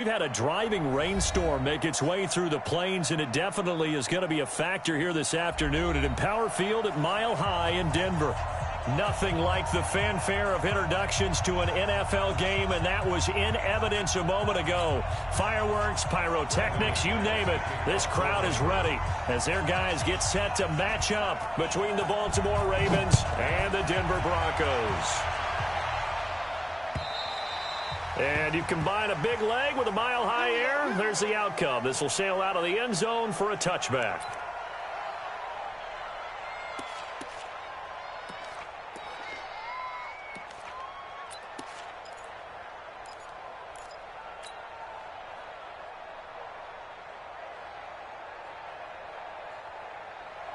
We've had a driving rainstorm make its way through the plains, and it definitely is going to be a factor here this afternoon at Empower Field at Mile High in Denver. Nothing like the fanfare of introductions to an NFL game, and that was in evidence a moment ago. Fireworks, pyrotechnics, you name it. This crowd is ready as their guys get set to match up between the Baltimore Ravens and the Denver Broncos. And you combine a big leg with a mile-high air, there's the outcome. This will sail out of the end zone for a touchback.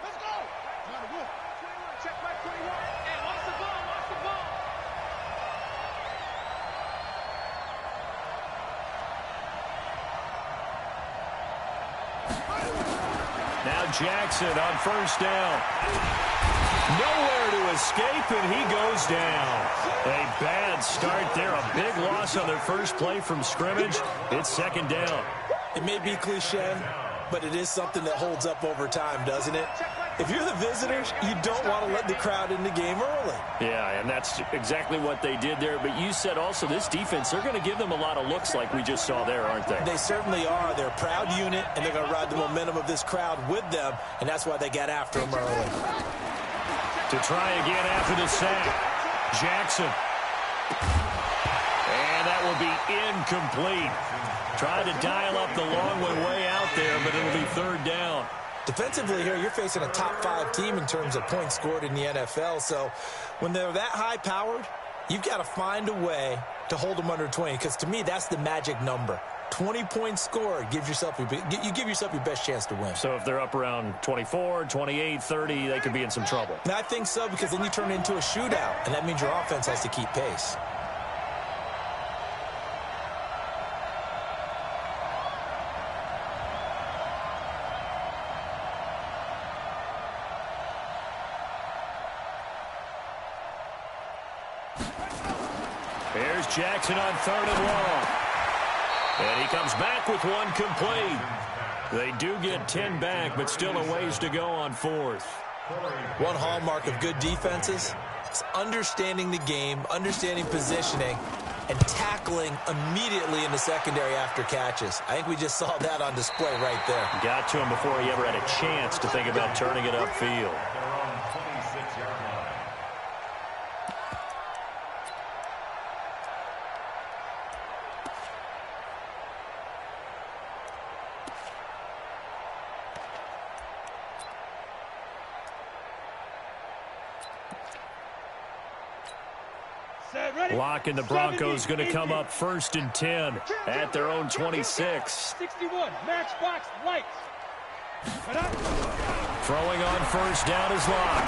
Let's go! Check by 21. Hey, watch the ball, watch the ball. Now Jackson on first down. Nowhere to escape, and he goes down. A bad start there. A big loss on their first play from scrimmage. It's second down. It may be cliche, but it is something that holds up over time, doesn't it? If you're the visitors, you don't want to let the crowd in the game early. Yeah, and that's exactly what they did there. But you said also this defense, they're going to give them a lot of looks like we just saw there, aren't they? They certainly are. They're a proud unit, and they're going to ride the momentum of this crowd with them, and that's why they got after them early. To try again after the sack, Jackson. And that will be incomplete. Tried to dial up the long one way out there, but it'll be third down. Defensively here, you're facing a top-5 team in terms of points scored in the NFL. So when they're that high-powered, you've got to find a way to hold them under 20. Because to me, that's the magic number. 20 points scored, you give yourself your best chance to win. So if they're up around 24, 28, 30, they could be in some trouble. And I think so, because then you turn it into a shootout, and that means your offense has to keep pace. Here's Jackson on third and long. And he comes back with one complete. They do get 10 back, but still a ways to go on fourth. One hallmark of good defenses is understanding the game, understanding positioning, and tackling immediately in the secondary after catches. I think we just saw that on display right there. Got to him before he ever had a chance to think about turning it upfield. Lock and the Broncos going to come up first and 10 at their own 26. 61, matchbox lights. Throwing on first down is Lock.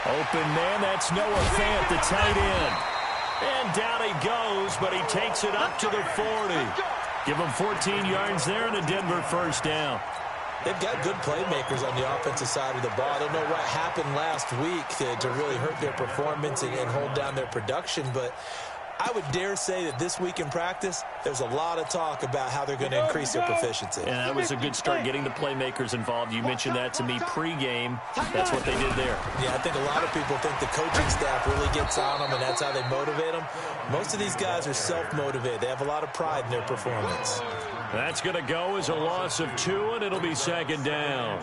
Open man, that's Noah Fant, the tight end. And down he goes, but he takes it up to the 40. Give him 14 yards there and a Denver first down. They've got good playmakers on the offensive side of the ball. I don't know what happened last week to really hurt their performance and hold down their production, but I would dare say that this week in practice, there's a lot of talk about how they're going to increase their proficiency. And that was a good start, getting the playmakers involved. You mentioned that to me pregame. That's what they did there. Yeah, I think a lot of people think the coaching staff really gets on them, and that's how they motivate them. Most of these guys are self-motivated. They have a lot of pride in their performance. That's going to go as a loss of 2, and it'll be second down.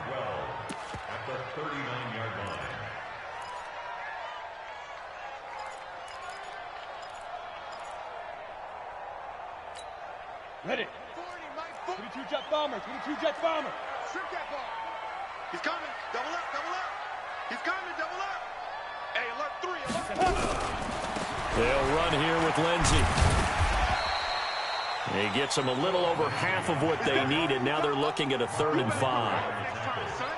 Ready. 22 jet bomber, 22 jet bomber. Strip that ball. He's coming. Double up, double up. He's coming, double up. Hey, alert 3. They'll run here with Lindsey. He gets them a little over half of what they needed. Now they're looking at a 3rd and 5.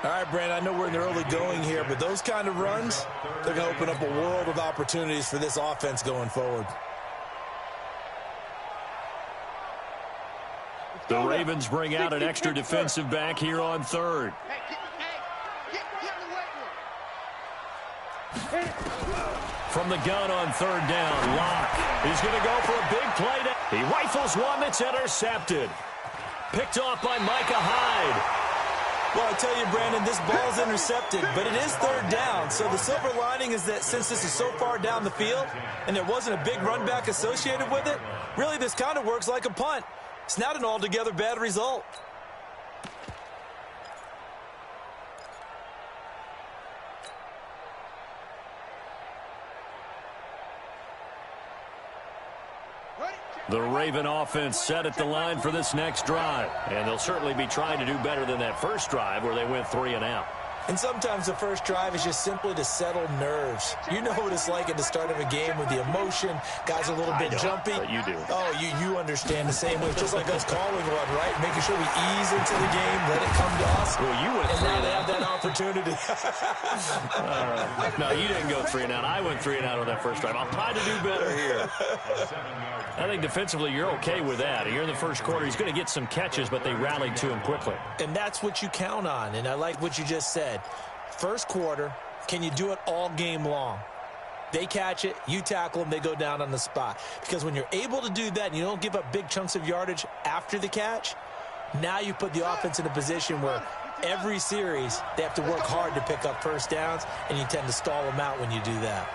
All right, Brandon, I know we're in the early going here, but those kind of runs, they're going to open up a world of opportunities for this offense going forward. The Ravens bring out an extra defensive back here on 3rd. From the gun on 3rd down, Lock is going to go for a big play. He rifles one that's intercepted. Picked off by Micah Hyde. Well, I tell you, Brandon, this ball's intercepted, but it is third down. So the silver lining is that since this is so far down the field and there wasn't a big run back associated with it, really this kind of works like a punt. It's not an altogether bad result. The Raven offense set at the line for this next drive. And they'll certainly be trying to do better than that first drive where they went 3 and out. And sometimes the first drive is just simply to settle nerves. You know what it's like at the start of a game with the emotion. Guys are a little bit jumpy. But you do. Oh, you understand the same way. Just like us calling one, right? Making sure we ease into the game, let it come to us. Well, you went and 3 now and they out. have that opportunity. No, you didn't go 3 and out. I went 3 and out on that first drive. I'll try to do better here. I think defensively you're okay with that. You're in the first quarter. He's going to get some catches, but they rallied to him quickly. And that's what you count on. And I like what you just said. First quarter, can you do it all game long? They catch it, you tackle them, they go down on the spot. Because when you're able to do that and you don't give up big chunks of yardage after the catch, now you put the offense in a position where every series they have to work hard to pick up first downs, and you tend to stall them out when you do that.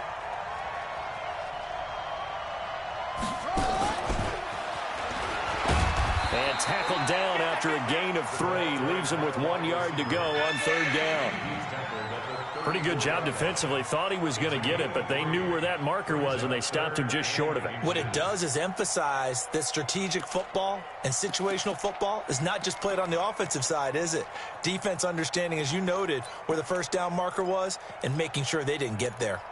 And tackled down after a gain of 3. Leaves him with 1 yard to go on third down. Pretty good job defensively. Thought he was going to get it, but they knew where that marker was, and they stopped him just short of it. What it does is emphasize that strategic football and situational football is not just played on the offensive side, is it? Defense understanding, as you noted, where the first down marker was and making sure they didn't get there.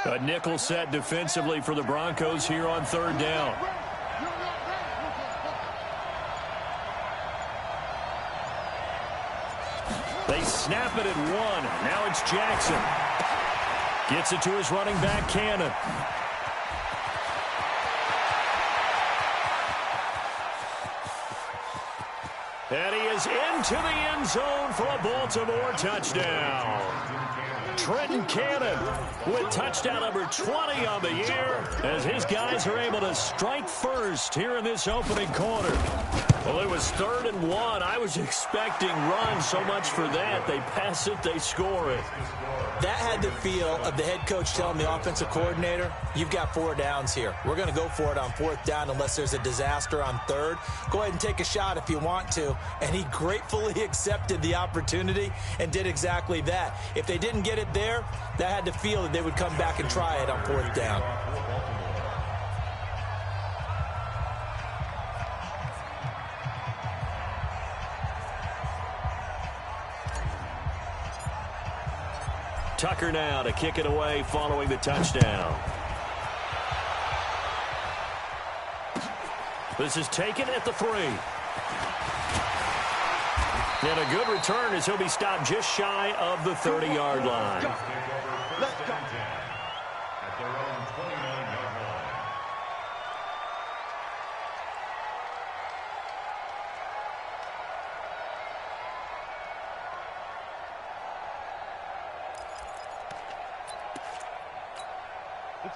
A nickel set defensively for the Broncos here on third down. They snap it at 1. Now it's Jackson. Gets it to his running back, Cannon. And he is into the end zone for a Baltimore touchdown. Trenton Cannon with touchdown number 20 on the year as his guys are able to strike first here in this opening quarter. Well, it was 3rd and 1. I was expecting runs, so much for that. They pass it, they score it. That had the feel of the head coach telling the offensive coordinator, you've got 4 downs here. We're going to go for it on 4th down unless there's a disaster on 3rd. Go ahead and take a shot if you want to. And he gratefully accepted the opportunity and did exactly that. If they didn't get it there, that had the feel that they would come back and try it on 4th down. Tucker now to kick it away following the touchdown. This is taken at the 3. And a good return as he'll be stopped just shy of the 30-yard line. Let's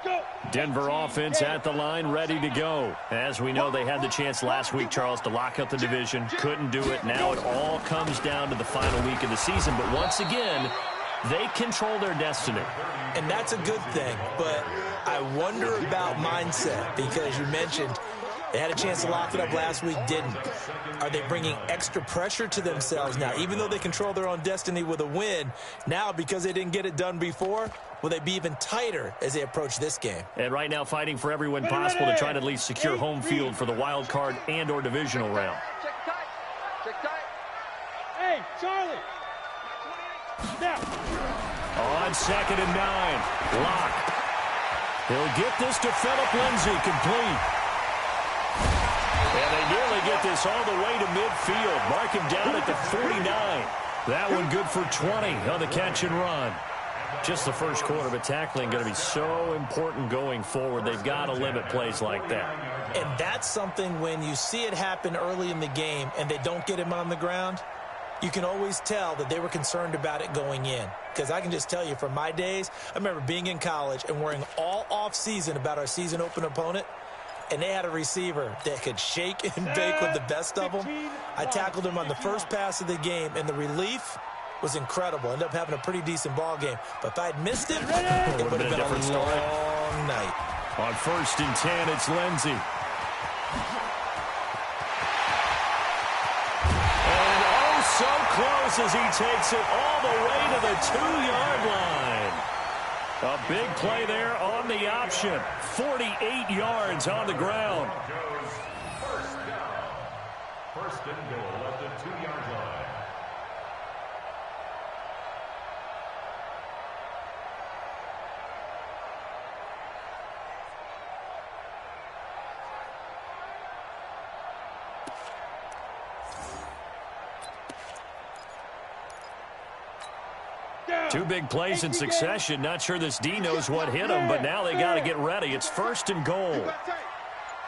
go. Denver offense at the line, ready to go. As we know, they had the chance last week, Charles, to lock up the division. Couldn't do it. Now it all comes down to the final week of the season. But once again, they control their destiny. And that's a good thing. But I wonder about mindset because you mentioned they had a chance to lock it up last week, didn't. Are they bringing extra pressure to themselves now? Even though they control their own destiny with a win, now because they didn't get it done before, will they be even tighter as they approach this game? And right now fighting for every win possible to try to at least secure home field for the wild card and or divisional round. Check tight. Check tight. Hey, Charlie. Now. On 2nd and 9. Lock. He'll get this to Phillip Lindsay complete. And they nearly get this all the way to midfield. Mark him down at the 49. That one good for 20 on the catch and run. Just the first quarter, but tackling going to be so important going forward. They've got to limit plays like that. And that's something when you see it happen early in the game and they don't get him on the ground, you can always tell that they were concerned about it going in. Because I can just tell you from my days, I remember being in college and worrying all off-season about our season open opponent, and they had a receiver that could shake and bake with the best of them. I tackled him on the first pass of the game, and the relief was incredible. Ended up having a pretty decent ball game. But if I'd missed him, it would have been a long night. On 1st and 10, it's Lindsey. And oh, so close as he takes it all the way to the 2-yard line. A big play there on the option. 48 yards on the ground. First and goal at the 2-yard line. Two big plays in succession. Not sure this D knows what hit him, but now they got to get ready. It's 1st and goal. You got tight.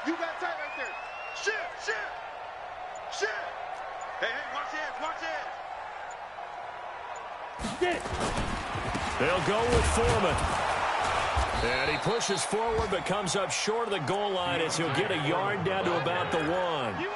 You got tight right there. Shift. Hey, watch it. They'll go with Foreman. And he pushes forward but comes up short of the goal line as he'll get a yard down to about the 1.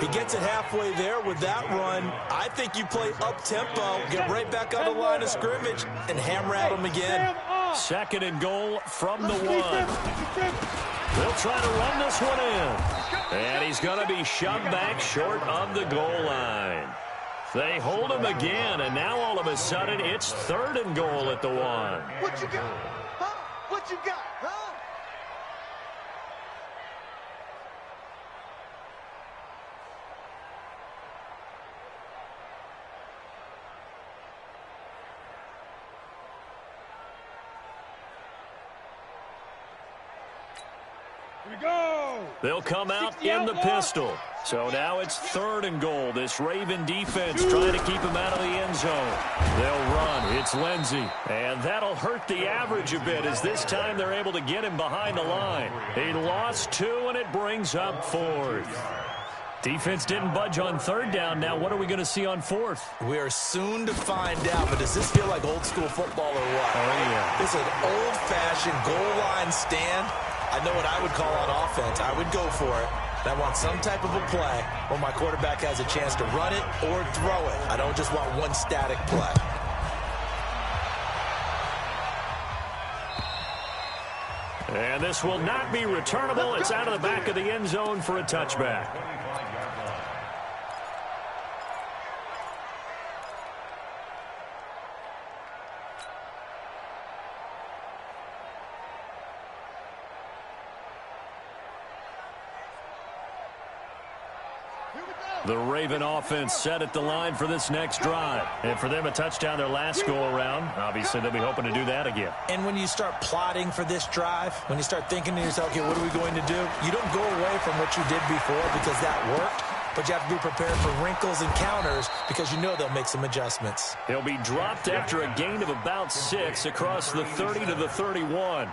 He gets it halfway there with that run. I think you play up-tempo, get right back on the line of scrimmage, and hammer at him again. 2nd and goal from the 1. They'll try to run this one in. And he's going to be shoved back short of the goal line. They hold him again, and now all of a sudden it's 3rd and goal at the 1. What you got? Huh? What you got? Huh? They'll come out in the pistol. So now it's 3rd and goal. This Raven defense trying to keep him out of the end zone. They'll run. It's Lindsey. And that'll hurt the average a bit as this time they're able to get him behind the line. He lost 2, and it brings up 4th. Defense didn't budge on 3rd down. Now what are we going to see on 4th? We are soon to find out, but does this feel like old school football or what? Oh, yeah. This is an old-fashioned goal line stand. I know what I would call on offense. I would go for it. And I want some type of a play where my quarterback has a chance to run it or throw it. I don't just want one static play. And this will not be returnable. It's out of the back of the end zone for a touchback. The Raven offense set at the line for this next drive. And for them, a touchdown their last go-around. Obviously, they'll be hoping to do that again. And when you start plotting for this drive, when you start thinking to yourself, okay, what are we going to do? You don't go away from what you did before because that worked. But you have to be prepared for wrinkles and counters because you know they'll make some adjustments. He'll be dropped after a gain of about 6 across the 30 to the 31.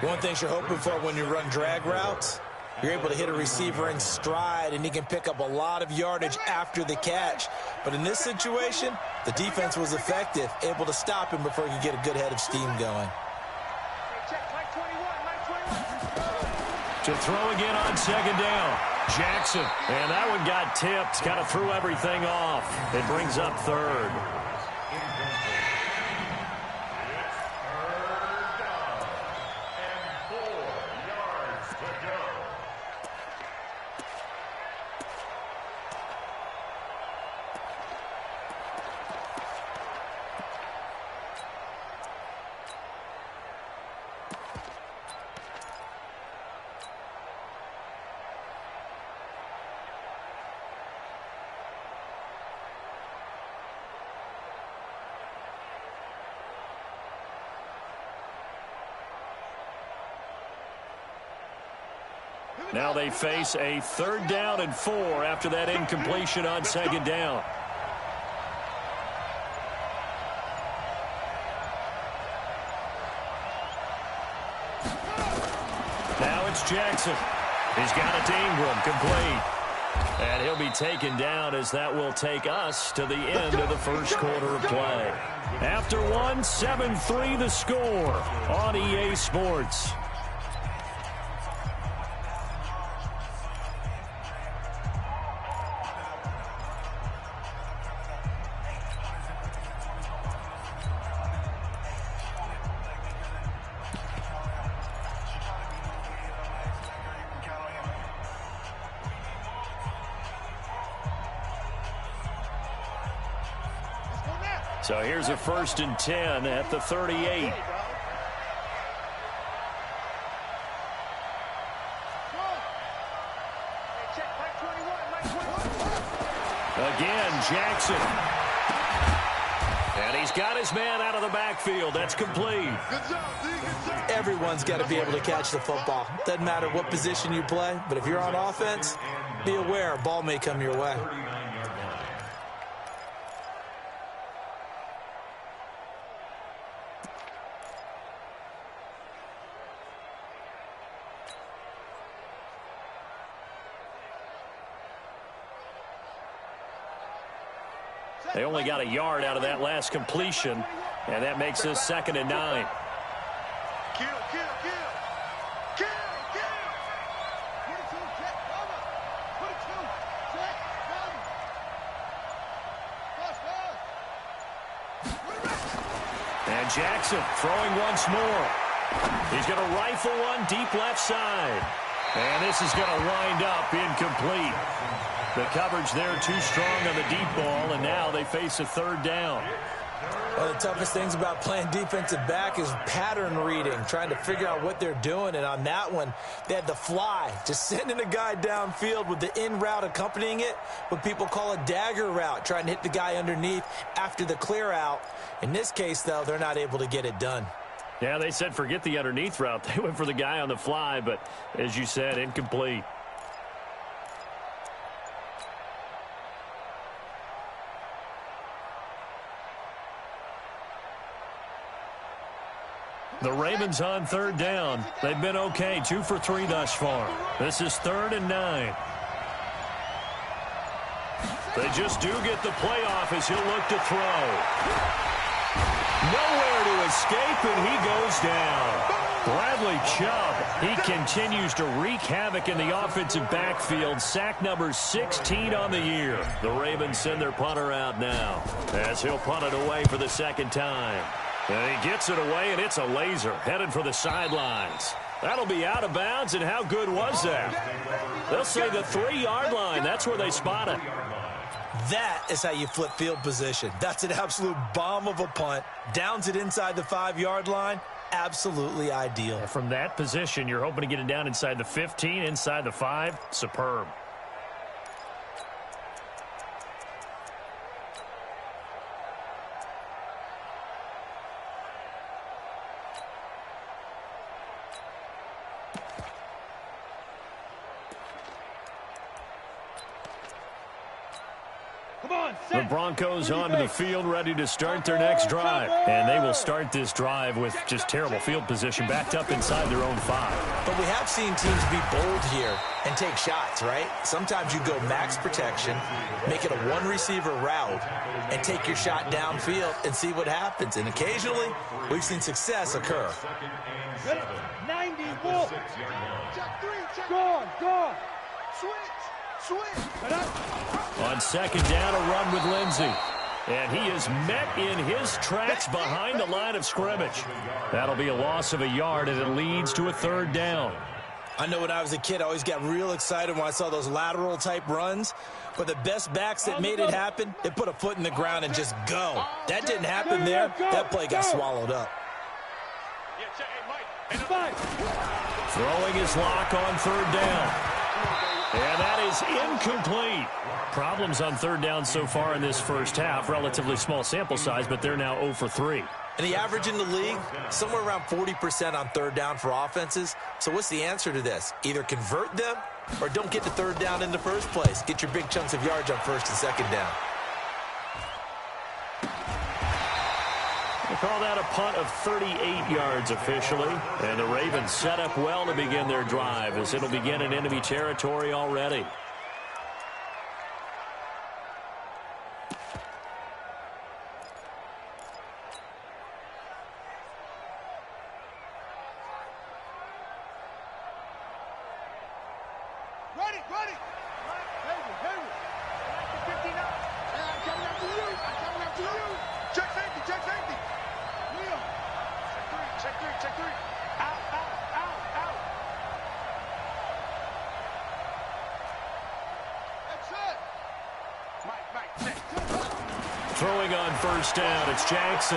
One thing you're hoping for when you run drag routes, you're able to hit a receiver in stride, and he can pick up a lot of yardage after the catch. But in this situation, the defense was effective, able to stop him before he could get a good head of steam going. To throw again on 2nd down. Jackson. And that one got tipped. Kind of threw everything off. It brings up 3rd. Now they face a 3rd down and 4 after that incompletion on 2nd down. Now it's Jackson. He's got it to Ingram, complete. And he'll be taken down as that will take us to the end of the first quarter of play. After one, 7-3 the score on EA Sports. So here's a 1st and 10 at the 38. Again, Jackson. And he's got his man out of the backfield. That's complete. Everyone's got to be able to catch the football. Doesn't matter what position you play, but if you're on offense, be aware a ball may come your way. They only got a yard out of that last completion, and that makes us 2nd and 9. Kill. 22, check, cover. 22, check, cover. And Jackson throwing once more. He's going to rifle one deep left side. And this is going to wind up incomplete. The coverage there too strong on the deep ball, and now they face a 3rd down. One of the toughest things about playing defensive back is pattern reading, trying to figure out what they're doing. And on that one, they had the fly, just sending a guy downfield with the in route accompanying it, what people call a dagger route, trying to hit the guy underneath after the clear out. In this case, though, they're not able to get it done. Yeah, they said forget the underneath route. They went for the guy on the fly, but as you said, incomplete. The Ravens on 3rd down. They've been okay, 2 for 3 thus far. This is 3rd and 9. They just do get the playoff as he'll look to throw. Nowhere to escape, and he goes down. Bradley Chubb, he continues to wreak havoc in the offensive backfield. Sack number 16 on the year. The Ravens send their punter out now as he'll punt it away for the 2nd time. And he gets it away, and it's a laser headed for the sidelines. That'll be out of bounds, and how good was that? They'll say the 3-yard line. That's where they spot it. That is how you flip field position. That's an absolute bomb of a punt. Downs it inside the 5-yard line. Absolutely ideal. From that position, you're hoping to get it down inside the 15, inside the 5. Superb. The Broncos onto the field, ready to start their next drive. And they will start this drive with just terrible field position, backed up inside their own 5. But we have seen teams be bold here and take shots, right? Sometimes you go max protection, make it a one-receiver route, and take your shot downfield and see what happens. And occasionally, we've seen success occur. 90, ball. Check 3, check. Go. Switch. On 2nd down, a run with Lindsey. And he is met in his tracks behind the line of scrimmage. That'll be a loss of a yard, and it leads to a 3rd down. I know when I was a kid, I always got real excited when I saw those lateral-type runs. But the best backs that made it happen, they put a foot in the ground and just go. That didn't happen there. That play got swallowed up. Throwing his lock on 3rd down. And that is incomplete. Problems on 3rd down so far in this first half. Relatively small sample size, but they're now 0 for 3. And the average in the league, somewhere around 40% on 3rd down for offenses. So what's the answer to this? Either convert them or don't get to 3rd down in the first place. Get your big chunks of yards on 1st and 2nd down. Call that a punt of 38 yards officially. And the Ravens set up well to begin their drive as it'll begin in enemy territory already. Throwing on first down, it's Jackson.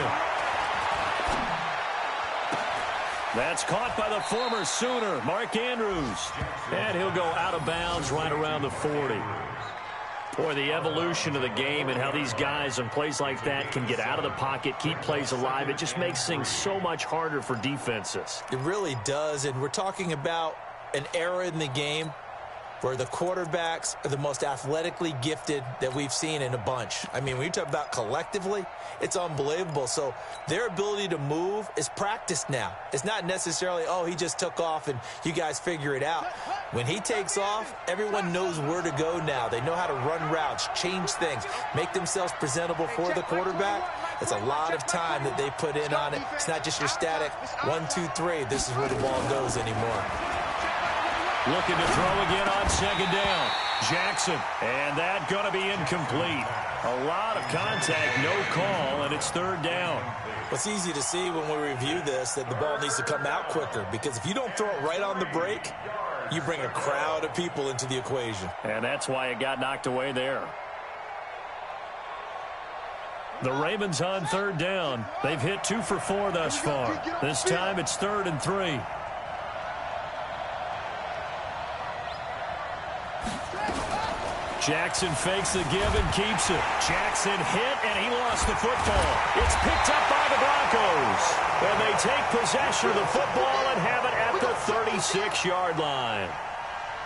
That's caught by the former Sooner, Mark Andrews. And he'll go out of bounds right around the 40. Boy, the evolution of the game and how these guys on plays like that can get out of the pocket, keep plays alive, it just makes things so much harder for defenses. It really does, and we're talking about an era in the game where the quarterbacks are the most athletically gifted that we've seen in a bunch. I mean, when you talk about collectively, it's unbelievable. So their ability to move is practiced now. It's not necessarily, oh, he just took off and you guys figure it out. When he takes off, everyone knows where to go now. They know how to run routes, change things, make themselves presentable for the quarterback. It's a lot of time that they put in on it. It's not just your static 1, 2, 3. This is where the ball goes anymore. Looking to throw again on second down. Jackson, and that going to be incomplete. A lot of contact, no call, and it's third down. It's easy to see when we review this that the ball needs to come out quicker, because if you don't throw it right on the break, you bring a crowd of people into the equation. And that's why it got knocked away there. The Ravens on third down. They've hit 2 for 4 thus far. This time it's 3rd and 3. Jackson fakes the give and keeps it. Jackson hit, and he lost the football. It's picked up by the Broncos. And they take possession of the football and have it at the 36-yard line.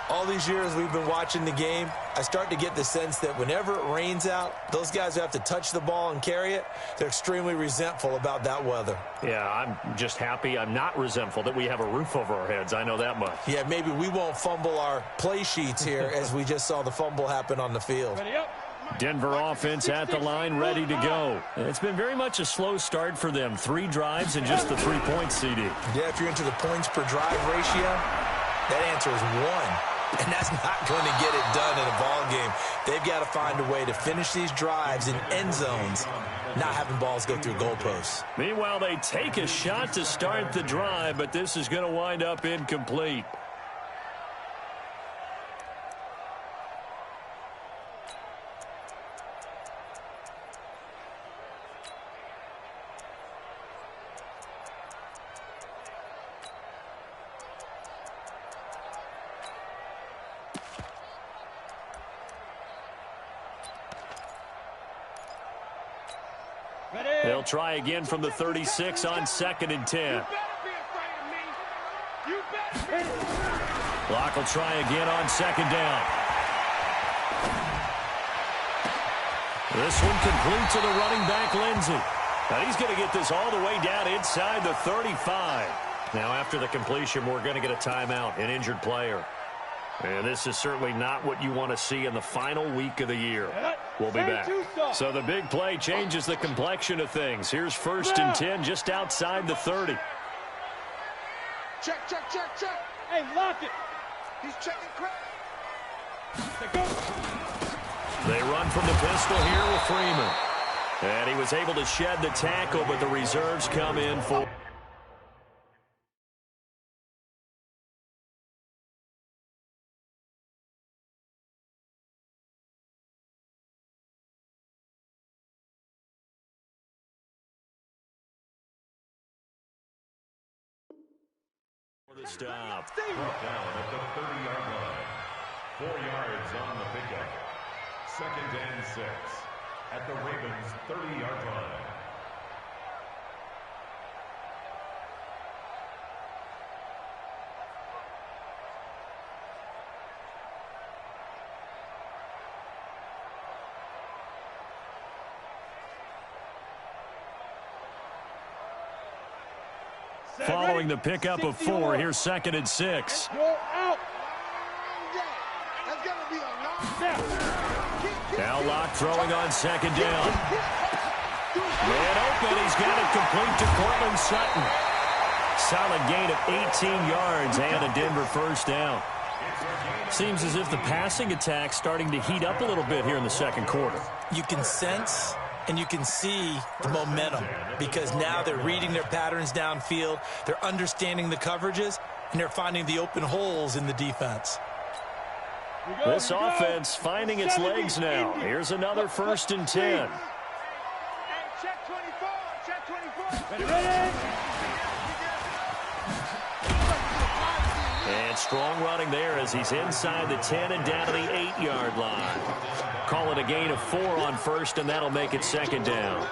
All these years we've been watching the game, I start to get the sense that whenever it rains out, those guys who have to touch the ball and carry it, they're extremely resentful about that weather. Yeah, I'm just happy I'm not resentful that we have a roof over our heads. I know that much. Yeah, maybe we won't fumble our play sheets here as we just saw the fumble happen on the field. Denver offense at the line, ready to go. It's been very much a slow start for them. 3 drives and just the 3 points, CD. Yeah, if you're into the points per drive ratio, that answer is 1. And that's not going to get it done in a ball game. They've got to find a way to finish these drives in end zones, not having balls go through goalposts. Meanwhile, they take a shot to start the drive, but this is going to wind up incomplete. They'll try again from the 36 on 2nd and 10. Clock will try again on 2nd down. This one complete to the running back, Lindsey. Now he's going to get this all the way down inside the 35. Now after the completion, we're going to get a timeout, an injured player. And this is certainly not what you want to see in the final week of the year. We'll be back. So the big play changes the complexion of things. Here's 1st and 10 just outside the 30. Check. Hey, lock it. He's checking crap. They run from the pistol here with Freeman. And he was able to shed the tackle, but the reserves come in for... the stop. Brought down at the 30-yard line. 4 yards on the pickup. 2nd and 6 at the Ravens' 30-yard line. Following the pickup of 4, here's 2nd and 6. Go out. That's gonna be a long Now Locke throwing on 2nd down. Man open, he's got it complete to Cortland Sutton. Solid gain of 18 yards and a Denver first down. Seems as if the passing attack's starting to heat up a little bit here in the second quarter. You can sense and you can see the momentum because now they're reading their patterns downfield, they're understanding the coverages, and they're finding the open holes in the defense. This offense finding its legs now. Here's another 1st and 10. Check 24. Check 24. Ready? And strong running there as he's inside the 10 and down to the 8-yard line. Call it a gain of 4 on 1st, and that'll make it 2nd down.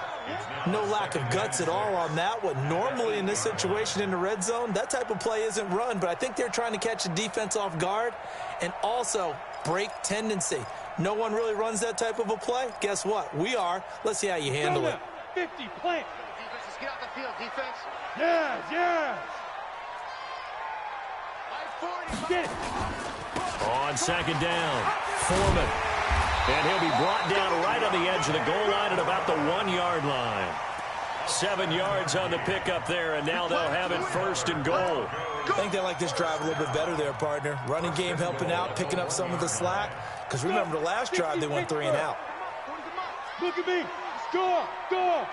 No lack of guts at all on that one. Normally in this situation in the red zone, that type of play isn't run, but I think they're trying to catch the defense off guard and also break tendency. No one really runs that type of a play. Guess what? We are. Let's see how you handle it. 50, plant. Defense, just get out the field, defense. Yes, yes. Get it. On 2nd down, Foreman. And he'll be brought down right on the edge of the goal line at about the 1-yard line. 7 yards on the pickup there, and now they'll have it 1st and goal. I think they like this drive a little bit better there, partner. Running game helping out, picking up some of the slack. Because remember, the last drive they went 3 and out. Look at me. Score. Score.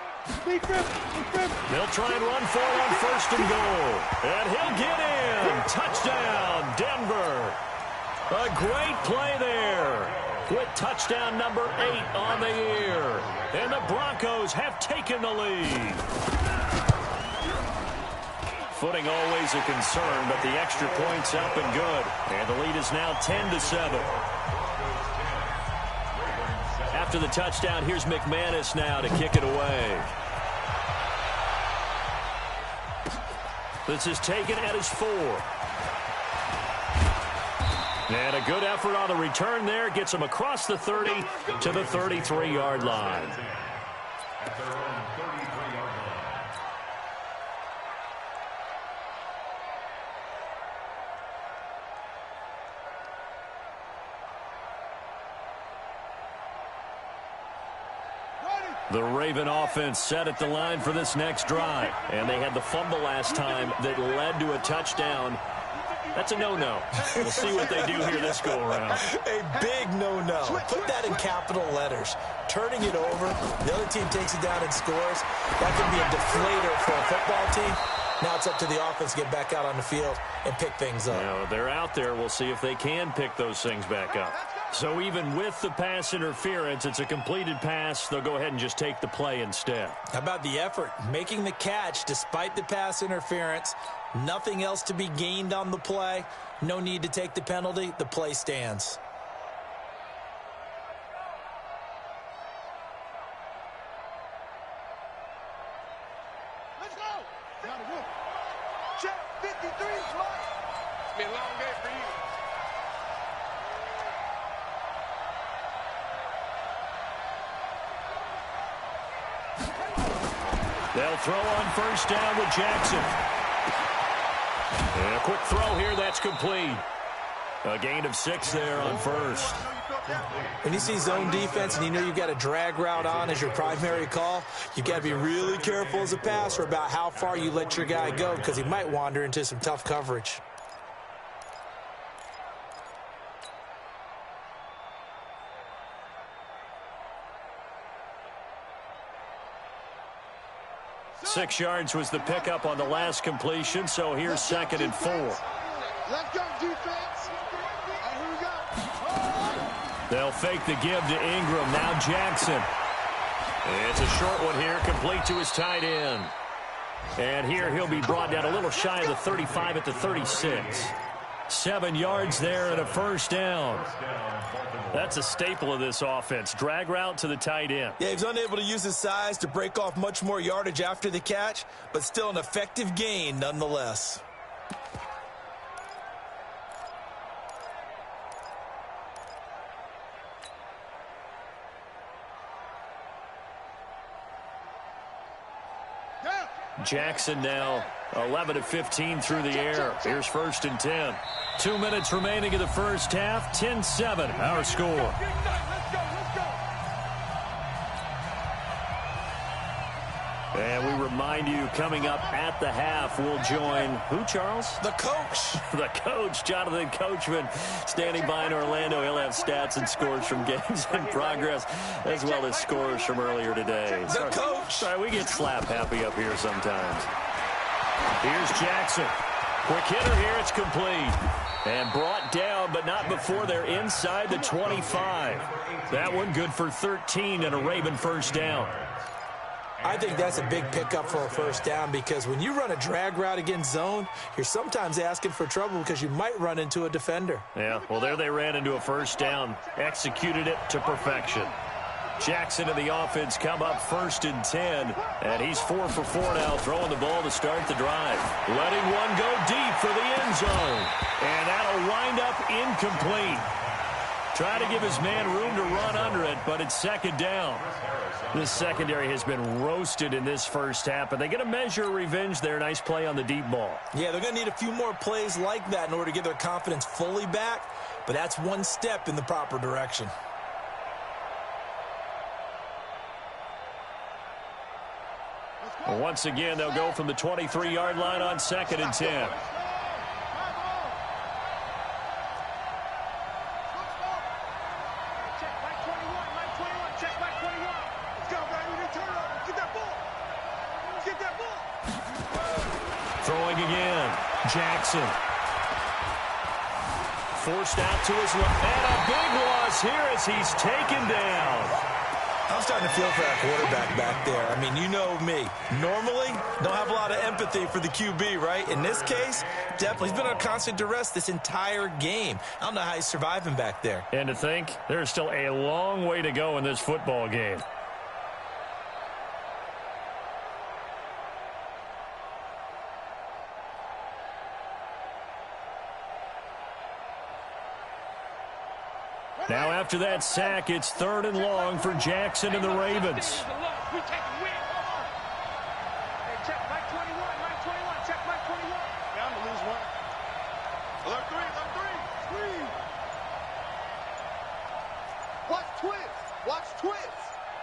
They'll try and run for it on 1st and goal. And he'll get in. Touchdown, Denver. A great play there with touchdown number 8 on the year. And the Broncos have taken the lead. Footing always a concern, but the extra point's up and good. And the lead is now 10-7. After the touchdown, here's McManus now to kick it away. This is taken at his 4. And a good effort on the return there. Gets him across the 30 to the 33-yard line. At their own 33-yard line. The Raven offense set at the line for this next drive. And they had the fumble last time that led to a touchdown. That's a no-no. We'll see what they do here this go-around. A big no-no. Put that in capital letters. Turning it over, the other team takes it down and scores. That could be a deflator for a football team. Now it's up to the offense to get back out on the field and pick things up. Now, they're out there. We'll see if they can pick those things back up. So even with the pass interference, it's a completed pass. They'll go ahead and just take the play instead. How about the effort? Making the catch despite the pass interference. Nothing else to be gained on the play. No need to take the penalty. The play stands. Let's go. Check 53. It's been a long day for you. They'll throw on 1st down with Jackson. And a quick throw here, that's complete. A gain of 6 there on 1st. When you see zone defense and you know you've got a drag route on as your primary call, you've got to be really careful as a passer about how far you let your guy go because he might wander into some tough coverage. Six yards was the pickup on the last completion, so here's 2nd and 4. Let's go, defense. Here we go. They'll fake the give to Ingram. Now Jackson. It's a short one here, complete to his tight end. And here he'll be brought down a little shy of the 35 at the 36. 7 yards there and a 1st down. That's a staple of this offense. Drag route to the tight end. Yeah, he's unable to use his size to break off much more yardage after the catch, but still an effective gain nonetheless. Jackson now 11 of 15 through the air. Here's 1st and 10. 2 minutes remaining in the first half. 10-7, our score. And we remind you, coming up at the half, we'll join who, Charles? The coach. The coach, Jonathan Coachman, standing by in Orlando. He'll have stats and scores from games in progress, as well as scores from earlier today. The coach. Sorry, we get slap happy up here sometimes. Here's Jackson. Quick hitter here. It's complete. And brought down, but not before they're inside the 25. That one good for 13 and a Raven first down. I think that's a big pickup for a first down because when you run a drag route against zone, you're sometimes asking for trouble because you might run into a defender. Yeah, well, there they ran into a first down, executed it to perfection. Jackson and the offense come up 1st and 10, and he's 4 for 4 now, throwing the ball to start the drive. Letting one go deep for the end zone, and that'll wind up incomplete. Try to give his man room to run under it, but it's 2nd down. This secondary has been roasted in this first half, and they get a measure of revenge there. Nice play on the deep ball. Yeah, they're going to need a few more plays like that in order to get their confidence fully back, but that's one step in the proper direction. Well, once again, they'll go from the 23-yard line on 2nd and 10. Throwing again. Jackson. Forced out to his left. And a big loss here as he's taken down. I'm starting to feel for that quarterback back there. I mean, you know me. Normally, don't have a lot of empathy for the QB, right? In this case, definitely. He's been under constant duress this entire game. I don't know how he's surviving back there. And to think, there's still a long way to go in this football game. Now after that sack, it's 3rd and long for Jackson and the Ravens. Watch twist. Watch twist.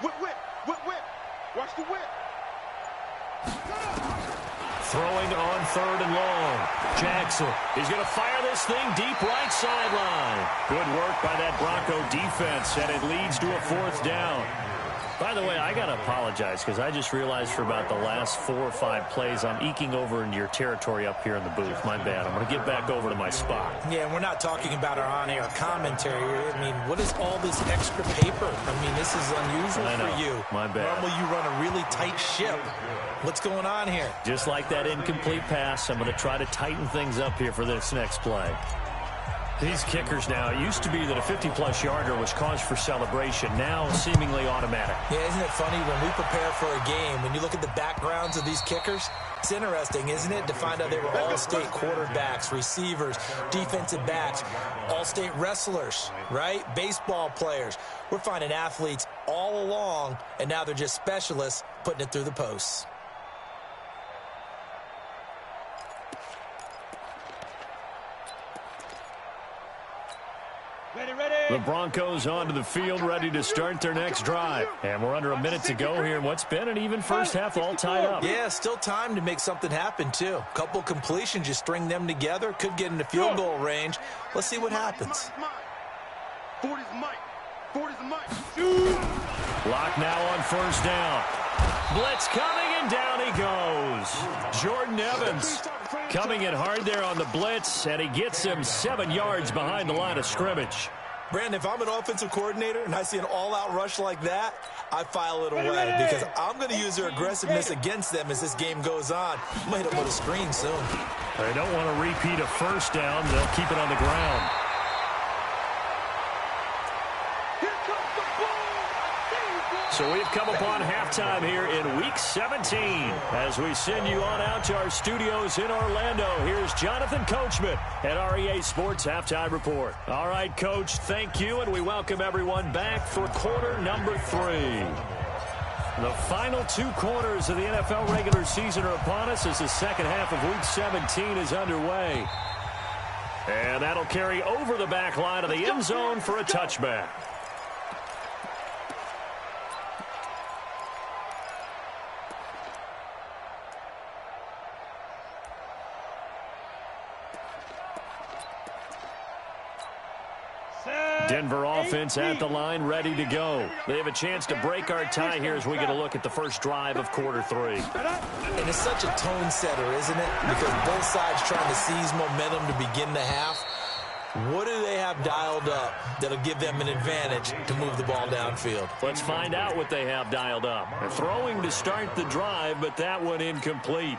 Whip, whip, whip, whip. Watch the whip. Throwing on 3rd and long. Jackson. He's going to fire this thing deep right sideline. Good work by that Bronco defense, and it leads to a 4th down. By the way, I got to apologize because I just realized for about the last 4 or 5 plays I'm eking over into your territory up here in the booth. My bad. I'm going to get back over to my spot. Yeah, and we're not talking about our on-air commentary. I mean, what is all this extra paper? I mean, this is unusual for you. My bad. Normally you run a really tight ship. What's going on here? Just like that incomplete pass, I'm going to try to tighten things up here for this next play. These kickers now, it used to be that a 50-plus yarder was cause for celebration. Now, seemingly automatic. Yeah, isn't it funny when we prepare for a game, when you look at the backgrounds of these kickers, it's interesting, isn't it, to find out they were all-state quarterbacks, receivers, defensive backs, all-state wrestlers, right? Baseball players. We're finding athletes all along, and now they're just specialists putting it through the posts. The Broncos onto the field, ready to start their next drive. And we're under a minute to go here in what's been an even first half, all tied up. Yeah, still time to make something happen, too. Couple completions, you string them together, could get into field goal range. Let's see what happens. 40's Mike. 40's Mike. Lock now on 1st down. Blitz coming, and down he goes. Jordan Evans coming in hard there on the blitz, and he gets him 7 yards behind the line of scrimmage. Brandon, if I'm an offensive coordinator and I see an all-out rush like that, I file it away because I'm going to use their aggressiveness against them as this game goes on. I'm going to hit them with a screen soon. They don't want to repeat a first down. They'll keep it on the ground. So we've come upon halftime here in Week 17 as we send you on out to our studios in Orlando. Here's Jonathan Coachman at REA Sports Halftime Report. All right, Coach, thank you, and we welcome everyone back for quarter number 3. The final 2 quarters of the NFL regular season are upon us as the second half of Week 17 is underway. And that'll carry over the back line of the end zone for a touchback. Denver offense at the line, ready to go. They have a chance to break our tie here as we get a look at the first drive of quarter 3. And it's such a tone setter, isn't it? Because both sides trying to seize momentum to begin the half. What do they have dialed up that'll give them an advantage to move the ball downfield? Let's find out what they have dialed up. They're throwing to start the drive, but that one incomplete.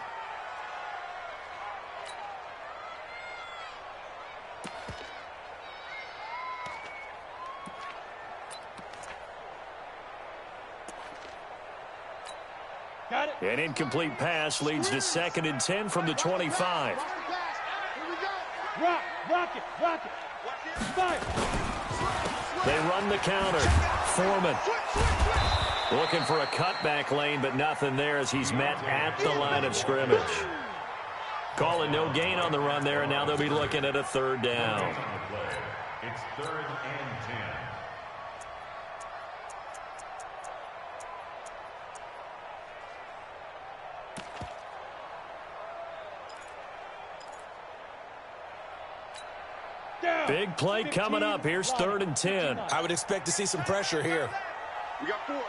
An incomplete pass leads to 2nd and 10 from the 25. Rock it. Fire. They run the counter. Foreman looking for a cutback lane, but nothing there as he's met at the line of scrimmage. Calling no gain on the run there, and now they'll be looking at a 3rd down. It's 3rd and 10. Big play coming up. Here's 3rd and 10. I would expect to see some pressure here. We got 4.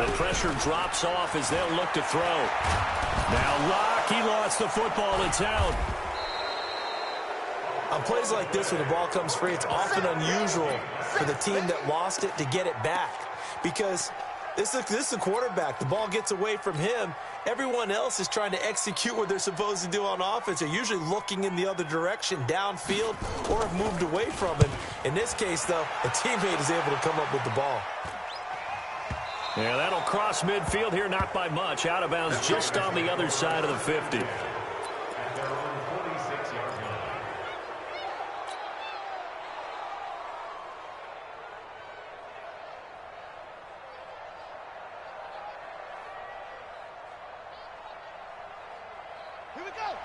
The pressure drops off as they'll look to throw. Now Locke, he lost the football. It's out. On plays like this, when the ball comes free, it's often unusual for the team that lost it to get it back. Because this is a quarterback. The ball gets away from him. Everyone else is trying to execute what they're supposed to do on offense. They're usually looking in the other direction, downfield, or have moved away from him. In this case, though, a teammate is able to come up with the ball. Yeah, that'll cross midfield here, not by much. Out of bounds just on the other side of the 50.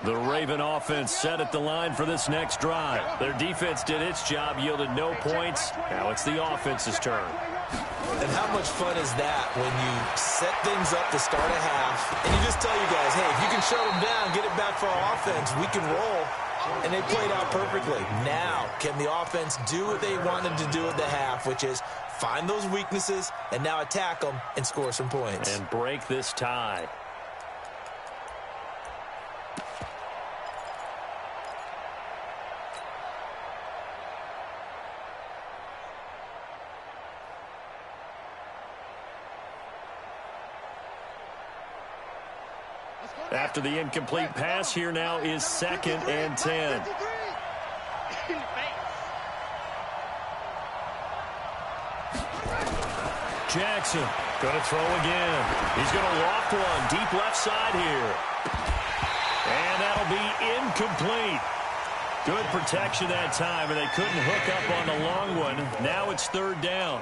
The Raven offense set at the line for this next drive. Their defense did its job, yielded no points. Now it's the offense's turn. And how much fun is that when you set things up to start a half, and you just tell you guys, hey, if you can shut them down, get it back for our offense, we can roll. And they played out perfectly. Now, can the offense do what they wanted to do at the half, which is find those weaknesses and now attack them and score some points. And break this tie. After the incomplete pass, here now is 2nd and 10. Jackson going to throw again. He's going to loft one deep left side here. And that'll be incomplete. Good protection that time, and they couldn't hook up on the long one. Now it's 3rd down.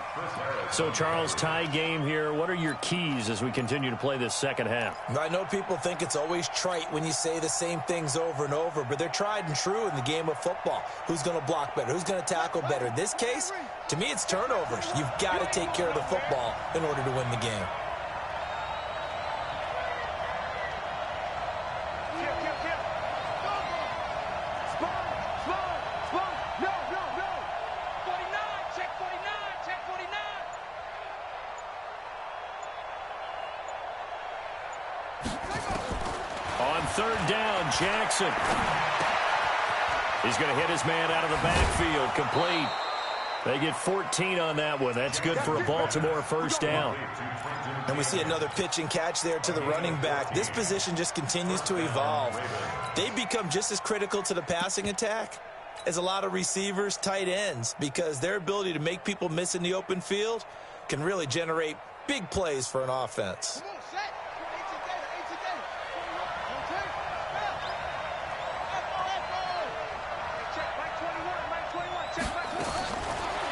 So, Charles, tie game here. What are your keys as we continue to play this second half? I know people think it's always trite when you say the same things over and over, but they're tried and true in the game of football. Who's going to block better? Who's going to tackle better? In this case, to me, it's turnovers. You've got to take care of the football in order to win the game. On 3rd down, Jackson. He's going to hit his man out of the backfield. Complete. They get 14 on that one. That's good for a Baltimore 1st down. And we see another pitch and catch there to the running back. This position just continues to evolve. They become just as critical to the passing attack as a lot of receivers, tight ends, because their ability to make people miss in the open field can really generate big plays for an offense.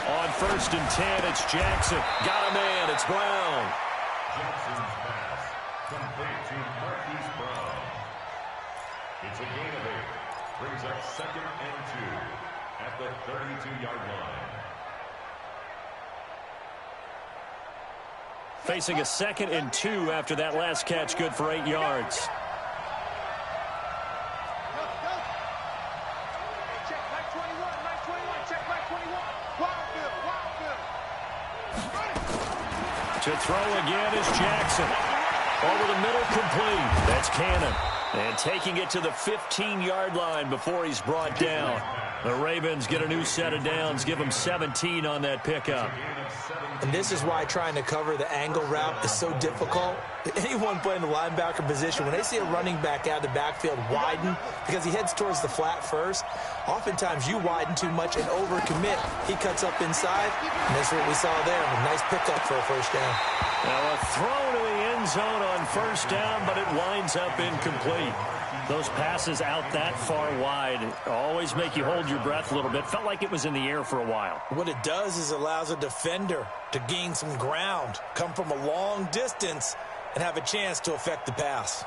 On 1st and 10, it's Jackson. Got a man. It's Brown. gain of 8. Brings up 2nd and 2 at the 32-yard line. Facing a 2nd and 2 after that last catch, good for 8 yards. To throw again is Jackson. Over the middle, complete. That's Cannon. And taking it to the 15-yard line before he's brought down. The Ravens get a new set of downs, give them 17 on that pickup. And this is why trying to cover the angle route is so difficult. Anyone playing the linebacker position, when they see a running back out of the backfield widen because he heads towards the flat first, oftentimes you widen too much and overcommit. He cuts up inside, and that's what we saw there. A nice pickup for a first down. Now a throw to the end zone on first down, but it winds up incomplete. Those passes out that far wide always make you hold your breath a little bit. Felt like it was in the air for a while. What it does is allows a defender to gain some ground, come from a long distance, and have a chance to affect the pass.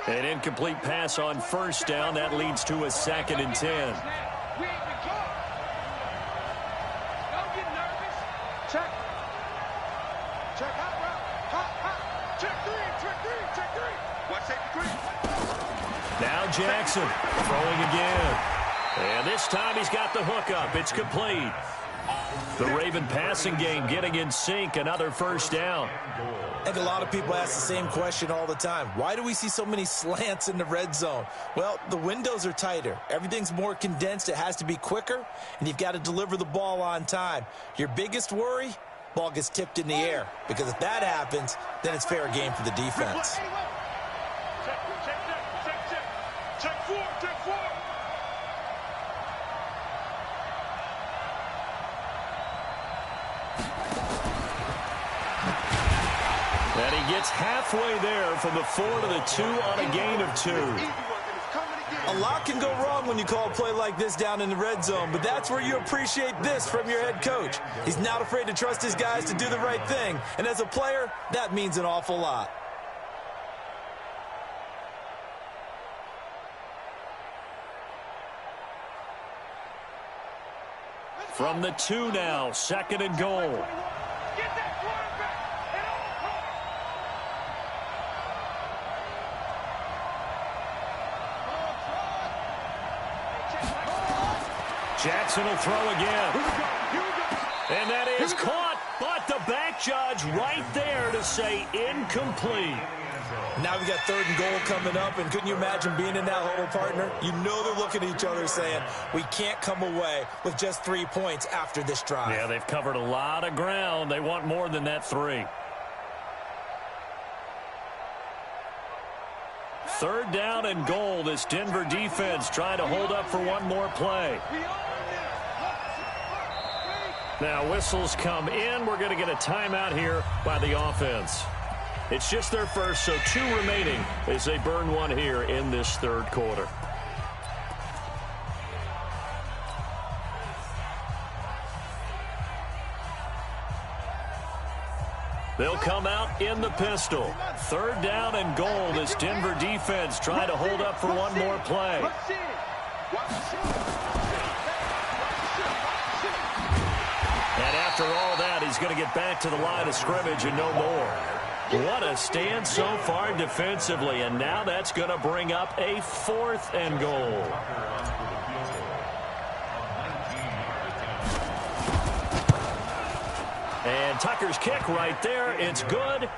An incomplete pass on first down. That leads to a 2nd and 10. Now Jackson throwing again. And this time he's got the hook up. It's complete. The Raven passing game getting in sync. Another first down. I think a lot of people ask the same question all the time. Why do we see so many slants in the red zone? Well, the windows are tighter. Everything's more condensed. It has to be quicker, and you've got to deliver the ball on time. Your biggest worry, ball gets tipped in the air. Because if that happens, then it's fair game for the defense. And he gets halfway there from the 4 to the 2 on a gain of 2. A lot can go wrong when you call a play like this down in the red zone, but that's where you appreciate this from your head coach. He's not afraid to trust his guys to do the right thing, and as a player, that means an awful lot. From the 2 now, 2nd and goal. Jackson will throw again. And that is caught, but the back judge right there to say incomplete. Now we got 3rd and goal coming up, and couldn't you imagine being in that hole, partner? You know they're looking at each other saying, we can't come away with just 3 points after this drive. Yeah, they've covered a lot of ground. They want more than that 3. 3rd down and goal. This Denver defense trying to hold up for one more play. Now whistles come in. We're going to get a timeout here by the offense. It's just their first, so 2 remaining as they burn one here in this 3rd quarter. They'll come out in the pistol. 3rd down and goal. This Denver defense trying to hold up for one more play. And after all that, he's going to get back to the line of scrimmage and no more. What a stand so far defensively, and now that's going to bring up a 4th and goal. And Tucker's kick right there. It's good.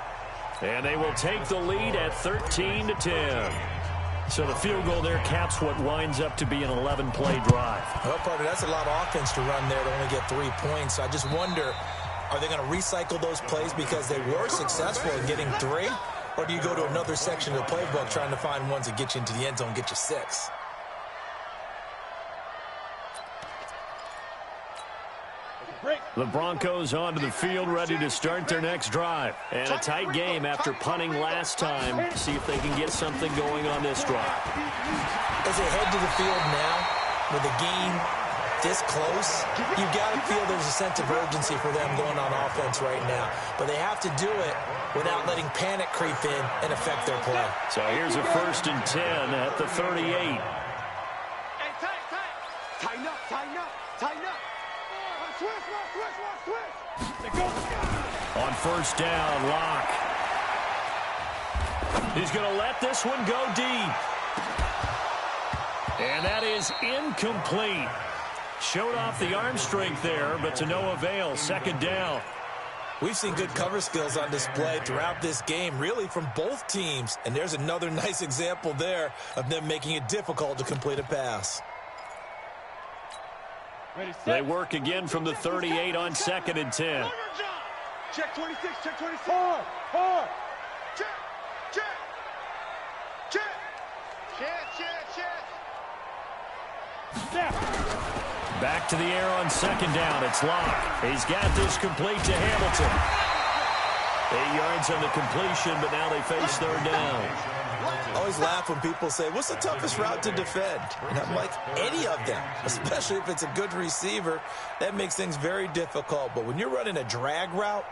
And they will take the lead at 13-10. So the field goal there caps what winds up to be an 11-play drive. Well, partner, that's a lot of offense to run there to only get 3 points. So I just wonder, are they going to recycle those plays because they were successful in getting 3? Or do you go to another section of the playbook trying to find ones that get you into the end zone and get you 6? The Broncos onto the field, ready to start their next drive. And a tight game after punting last time. See if they can get something going on this drive. As they head to the field now with a gain this close, you've got to feel there's a sense of urgency for them going on offense right now. But they have to do it without letting panic creep in and affect their play. So here's a 1st and 10 at the 38. Hey, tighten up, tighten up, tighten up. Switch. On 1st down, Locke. He's going to let this one go deep. And that is incomplete. Showed off the arm strength there, but to no avail. 2nd down. We've seen good cover skills on display throughout this game, really from both teams. And there's another nice example there of them making it difficult to complete a pass. They work again from the 38 on 2nd and 10. Check 26, check 26. Hard. Check. Back to the air on 2nd down. It's Locke. He's got this complete to Hamilton. 8 yards on the completion, but now they face 3rd down. I always laugh when people say, what's the toughest route to defend? And I'm like, any of them, especially if it's a good receiver. That makes things very difficult. But when you're running a drag route,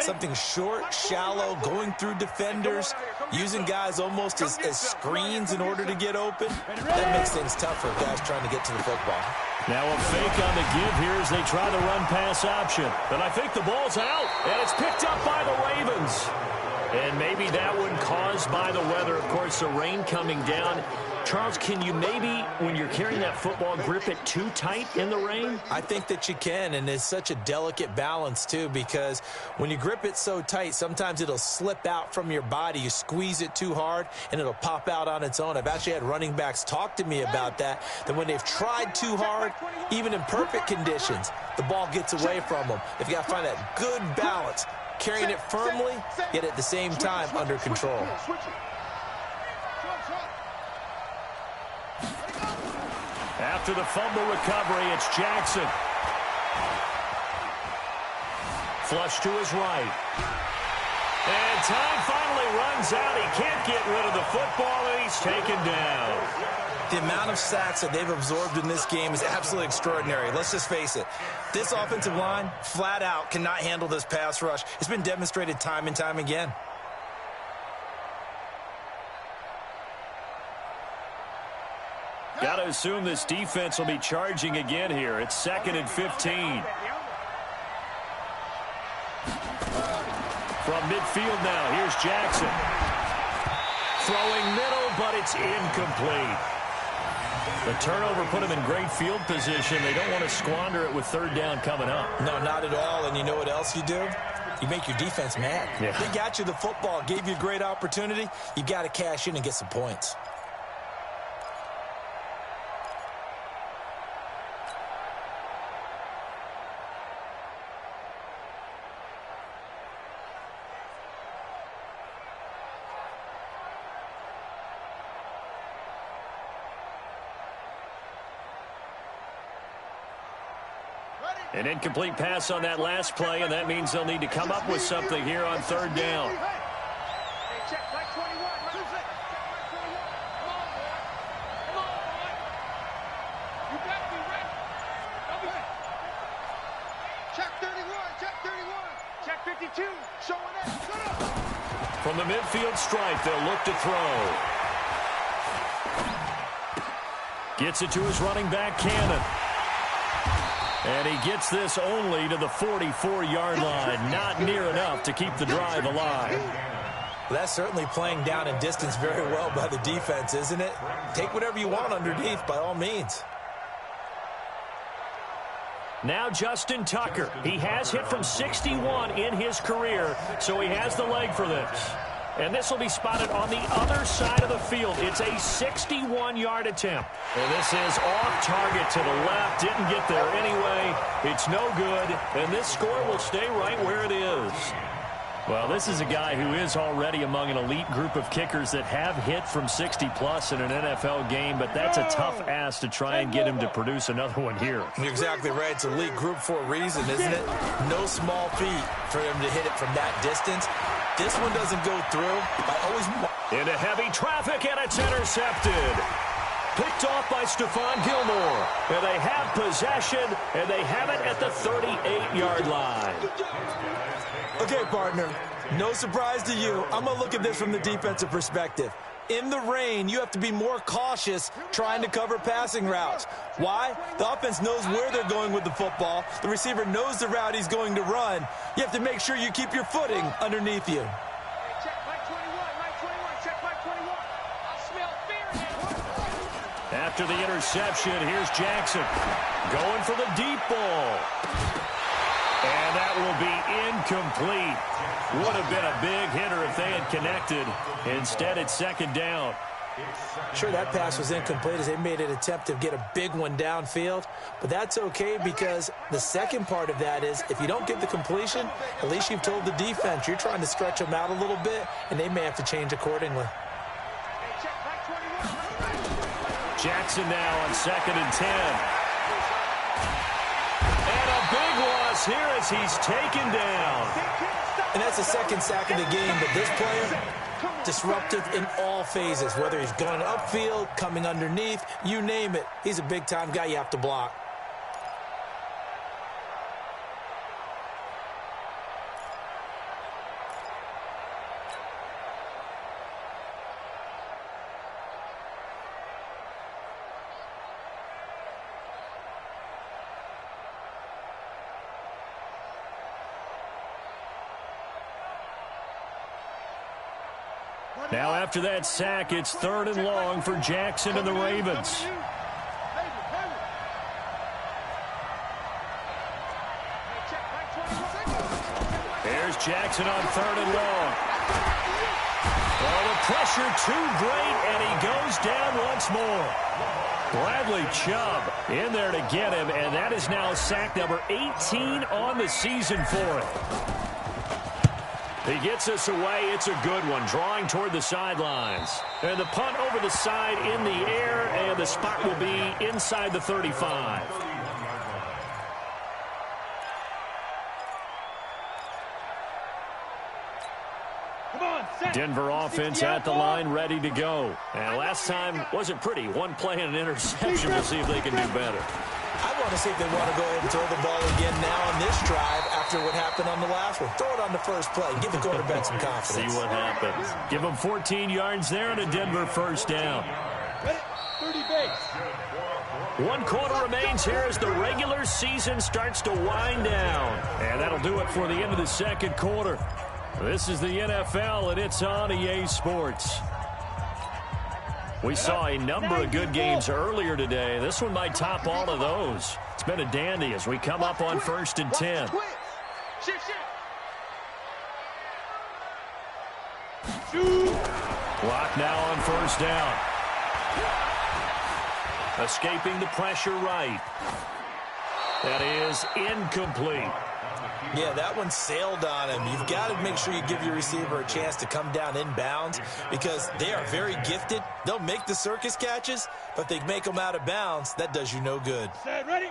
something short, shallow, going through defenders, using guys almost as screens in order to get open, that makes things tough for guys trying to get to the football. Now a fake on the give here as they try the run-pass option. And I think the ball's out, and it's picked up by the Ravens. And maybe that one caused by the weather. Of course, the rain coming down. Charles, can you maybe, when you're carrying that football, grip it too tight in the rain? I think that you can, and it's such a delicate balance, too, because when you grip it so tight, sometimes it'll slip out from your body. You squeeze it too hard, and it'll pop out on its own. I've actually had running backs talk to me about that when they've tried too hard, even in perfect conditions, the ball gets away from them. They've got to find that good balance, carrying it firmly, yet at the same time under control. After the fumble recovery, it's Jackson. Flush to his right. And time finally runs out. He can't get rid of the football, and he's taken down. The amount of sacks that they've absorbed in this game is absolutely extraordinary. Let's just face it. This offensive line, flat out, cannot handle this pass rush. It's been demonstrated time and time again. Got to assume this defense will be charging again here. It's 2nd and 15. From midfield now, here's Jackson. Throwing middle, but it's incomplete. The turnover put him in great field position. They don't want to squander it with 3rd down coming up. No, not at all. And you know what else you do? You make your defense mad. Yeah. They got you the football, gave you a great opportunity. You got to cash in and get some points. An incomplete pass on that last play, and that means they'll need to come up with something here on 3rd down. Check 21. You better be ready. Check 31. Check 52. Showing it. From the midfield stripe, they'll look to throw. Gets it to his running back, Cannon. And he gets this only to the 44-yard line. Not near enough to keep the drive alive. Well, that's certainly playing down in distance very well by the defense, isn't it? Take whatever you want underneath, by all means. Now Justin Tucker. He has hit from 61 in his career, so he has the leg for this. And this will be spotted on the other side of the field. It's a 61-yard attempt. And this is off target to the left. Didn't get there anyway. It's no good. And this score will stay right where it is. Well, this is a guy who is already among an elite group of kickers that have hit from 60-plus in an NFL game, but that's a tough ask to try and get him to produce another one here. You're exactly right. It's elite group for a reason, isn't it? No small feat for him to hit it from that distance. This one doesn't go through. Into heavy traffic, and it's intercepted. Picked off by Stephon Gilmore. And they have possession, and they have it at the 38-yard line. Okay, partner, no surprise to you. I'm going to look at this from the defensive perspective. In the rain, you have to be more cautious trying to cover passing routes. Why? The offense knows where they're going with the football. The receiver knows the route he's going to run. You have to make sure you keep your footing underneath you. After the interception, here's Jackson going for the deep ball. And that will be incomplete. Would have been a big hitter if they had connected. Instead, it's second down. Sure, that pass was incomplete as they made an attempt to get a big one downfield. But that's okay because the second part of that is if you don't get the completion, at least you've told the defense you're trying to stretch them out a little bit, and they may have to change accordingly. Jackson now on 2nd and 10. And a big loss here as he's taken down. And that's the second sack of the game, but this player, disruptive in all phases, whether he's going upfield, coming underneath, you name it. He's a big-time guy you have to block. Now after that sack, it's 3rd and long for Jackson and the Ravens. There's Jackson on 3rd and long. Oh, the pressure too great, and he goes down once more. Bradley Chubb in there to get him, and that is now sack number 18 on the season for him. He gets us away. It's a good one, drawing toward the sidelines. And the punt over the side in the air, and the spot will be inside the 35. Denver offense at the line, ready to go. And last time wasn't pretty. One play and an interception. We'll see if they can do better. I want to see if they want to go ahead and throw the ball again now on this drive after what happened on the last one. Throw it on the first play. Give the quarterback some confidence. See what happens. Give them 14 yards there and a Denver first down. 30 base. 1 quarter remains here as the regular season starts to wind down. And that'll do it for the end of the second quarter. This is the NFL, and it's on EA Sports. We saw a number of good games earlier today. This one might top all of those. It's been a dandy as we come up on 1st and 10. Clock now on 1st down. Escaping the pressure right. That is incomplete. Yeah, that one sailed on him. You've got to make sure you give your receiver a chance to come down inbounds because they are very gifted. They'll make the circus catches, but if they make them out of bounds, that does you no good.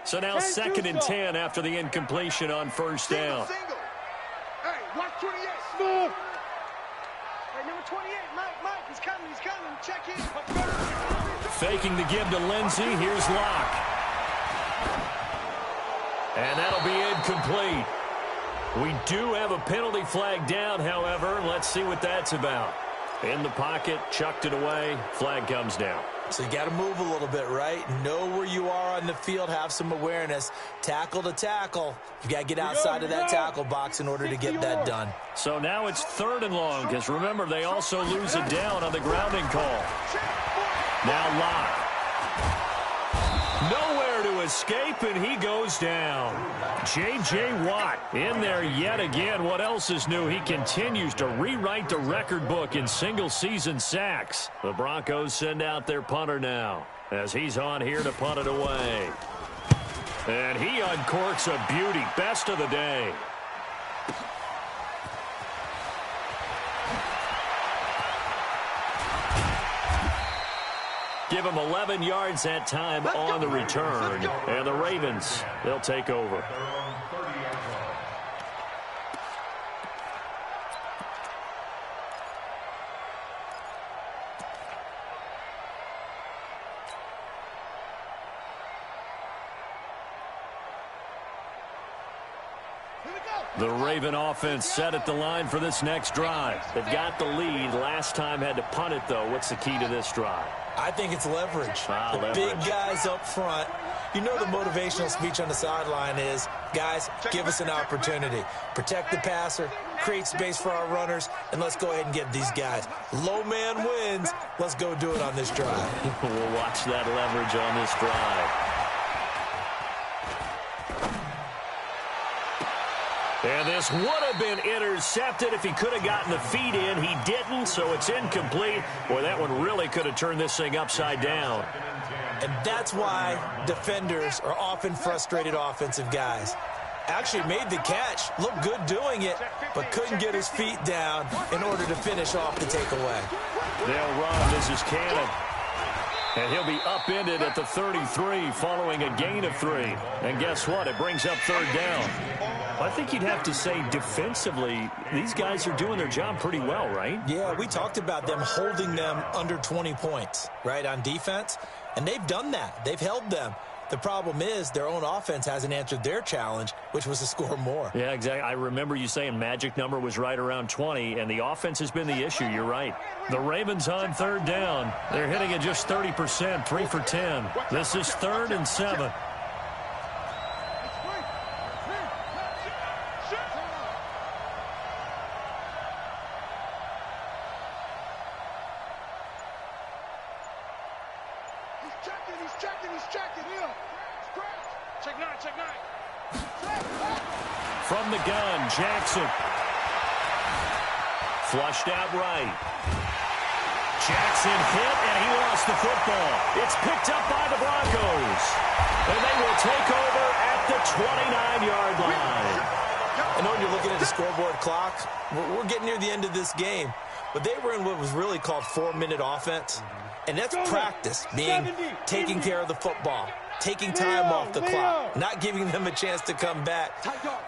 So now 2nd and 10 after the incompletion on 1st down. Hey, watch 28. Smooth. Hey, number 28, Mike, he's coming. Check in. Faking the give to Lindsey. Here's Locke. And that'll be incomplete. We do have a penalty flag down, however. Let's see what that's about. In the pocket, chucked it away. Flag comes down. So you got to move a little bit, right? Know where you are on the field. Have some awareness. Tackle to tackle. You got to get outside of that tackle box in order to get that done. So now it's 3rd and long because, remember, they also lose it down on the grounding call. Now Locke. Nowhere to escape, and he goes down. J.J. Watt in there yet again. What else is new? He continues to rewrite the record book in single-season sacks. The Broncos send out their punter now as he's on here to punt it away. And he uncorks a beauty. Best of the day. Give him 11 yards that time on the return. And the Ravens, they'll take over. The Raven offense set at the line for this next drive. They've got the lead. Last time had to punt it, though. What's the key to this drive? I think it's leverage. The big guys up front. You know the motivational speech on the sideline is, guys, give us an opportunity. Protect the passer, create space for our runners, and let's go ahead and get these guys. Low man wins. Let's go do it on this drive. We'll watch that leverage on this drive. And this would have been intercepted if he could have gotten the feet in. He didn't, so it's incomplete. Boy, that one really could have turned this thing upside down. And that's why defenders are often frustrated offensive guys. Actually made the catch, looked good doing it, but couldn't get his feet down in order to finish off the takeaway. They'll run. This is Cannon. And he'll be upended at the 33 following a gain of 3. And guess what? It brings up third down. I think you'd have to say defensively, these guys are doing their job pretty well, right? Yeah, we talked about them holding them under 20 points, right, on defense. And they've done that. They've held them. The problem is their own offense hasn't answered their challenge, which was to score more. Yeah, exactly. I remember you saying magic number was right around 20, and the offense has been the issue. You're right. The Ravens on third down. They're hitting at just 30%, 3 for 10. This is 3rd and 7. From the gun, Jackson. Flushed out right. Jackson hit, and he lost the football. It's picked up by the Broncos. And they will take over at the 29-yard line. I know when you're looking at the scoreboard clock, we're getting near the end of this game. But they were in what was really called 4-minute offense. And that's practice, being taking care of the football, taking time off the clock, not giving them a chance to come back.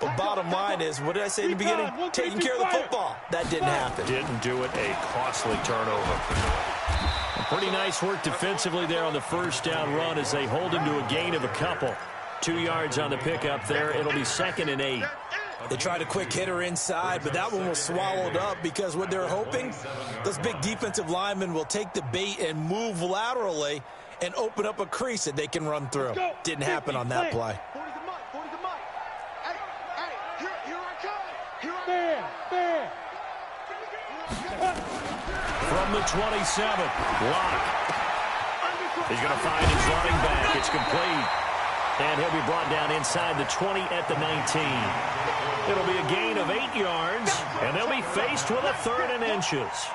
But bottom line is, what did I say in the beginning? Taking care of the football. That didn't happen. Didn't do it. A costly turnover. Pretty nice work defensively there on the first down run as they hold him to a gain of a couple. 2 yards on the pickup there. It'll be 2nd and 8. They tried a quick hitter inside, but that one was swallowed up because what they're hoping, those big defensive linemen will take the bait and move laterally and open up a crease that they can run through. Didn't happen on that play. From the 27, Locke. He's going to find his running back. It's complete. And he'll be brought down inside the 20 at the 19. It'll be a gain of 8 yards, and they'll be faced with a 3rd and inches.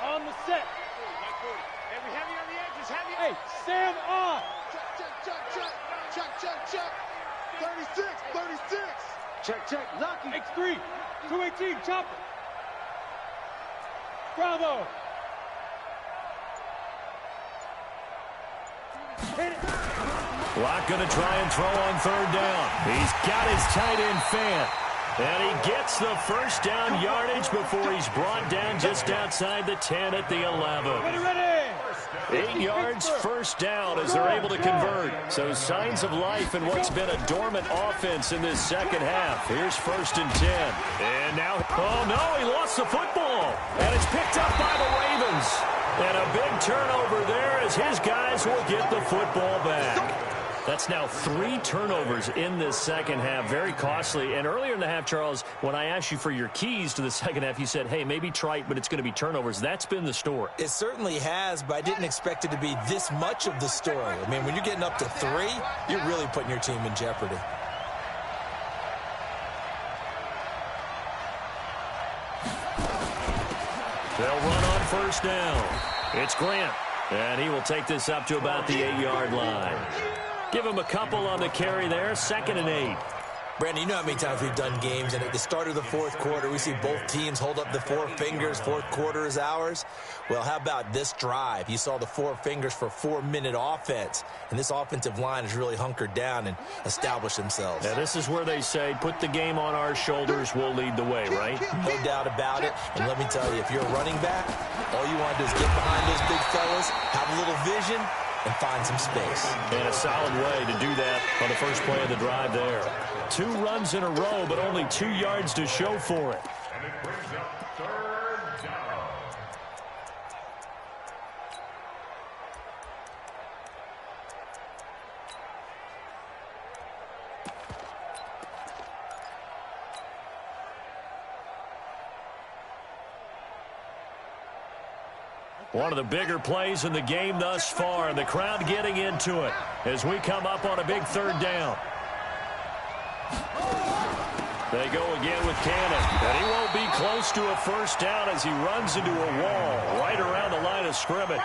On the set. Hey, we heavy on the edges, heavy. Hey, stand on. Check. 36. Check. Lucky. X3. 218, chopper. Bravo. Hit it. Locke going to try and throw on 3rd down. He's got his tight end Fant. And he gets the first down yardage before he's brought down just outside the 10 at the 11. Ready. 8 yards, first down as they're able to convert. So signs of life in what's been a dormant offense in this second half. Here's 1st and 10. And now, oh no, he lost the football. And it's picked up by the Ravens. And a big turnover there as his guys will get the football back. That's now 3 turnovers in this second half. Very costly. And earlier in the half, Charles, when I asked you for your keys to the second half, you said, hey, maybe trite, but it's going to be turnovers. That's been the story. It certainly has, but I didn't expect it to be this much of the story. I mean, when you're getting up to 3, you're really putting your team in jeopardy. They'll run on 1st down. It's Grant, and he will take this up to about the 8-yard line. Give him a couple on the carry there. 2nd and 8. Brandon, you know how many times we've done games, and at the start of the 4th quarter, we see both teams hold up the 4 fingers, 4th quarter is ours. Well, how about this drive? You saw the 4 fingers for 4-minute offense, and this offensive line has really hunkered down and established themselves. Now, this is where they say, put the game on our shoulders, we'll lead the way, right? No doubt about it, and let me tell you, if you're a running back, all you want to do is get behind those big fellas, have a little vision, and find some space. And a solid way to do that on the first play of the drive there. 2 runs in a row, but only 2 yards to show for it. And it brings up 3rd down. One of the bigger plays in the game thus far, and the crowd getting into it as we come up on a big 3rd down. They go again with Cannon, and he won't be close to a first down as he runs into a wall right around the line of scrimmage.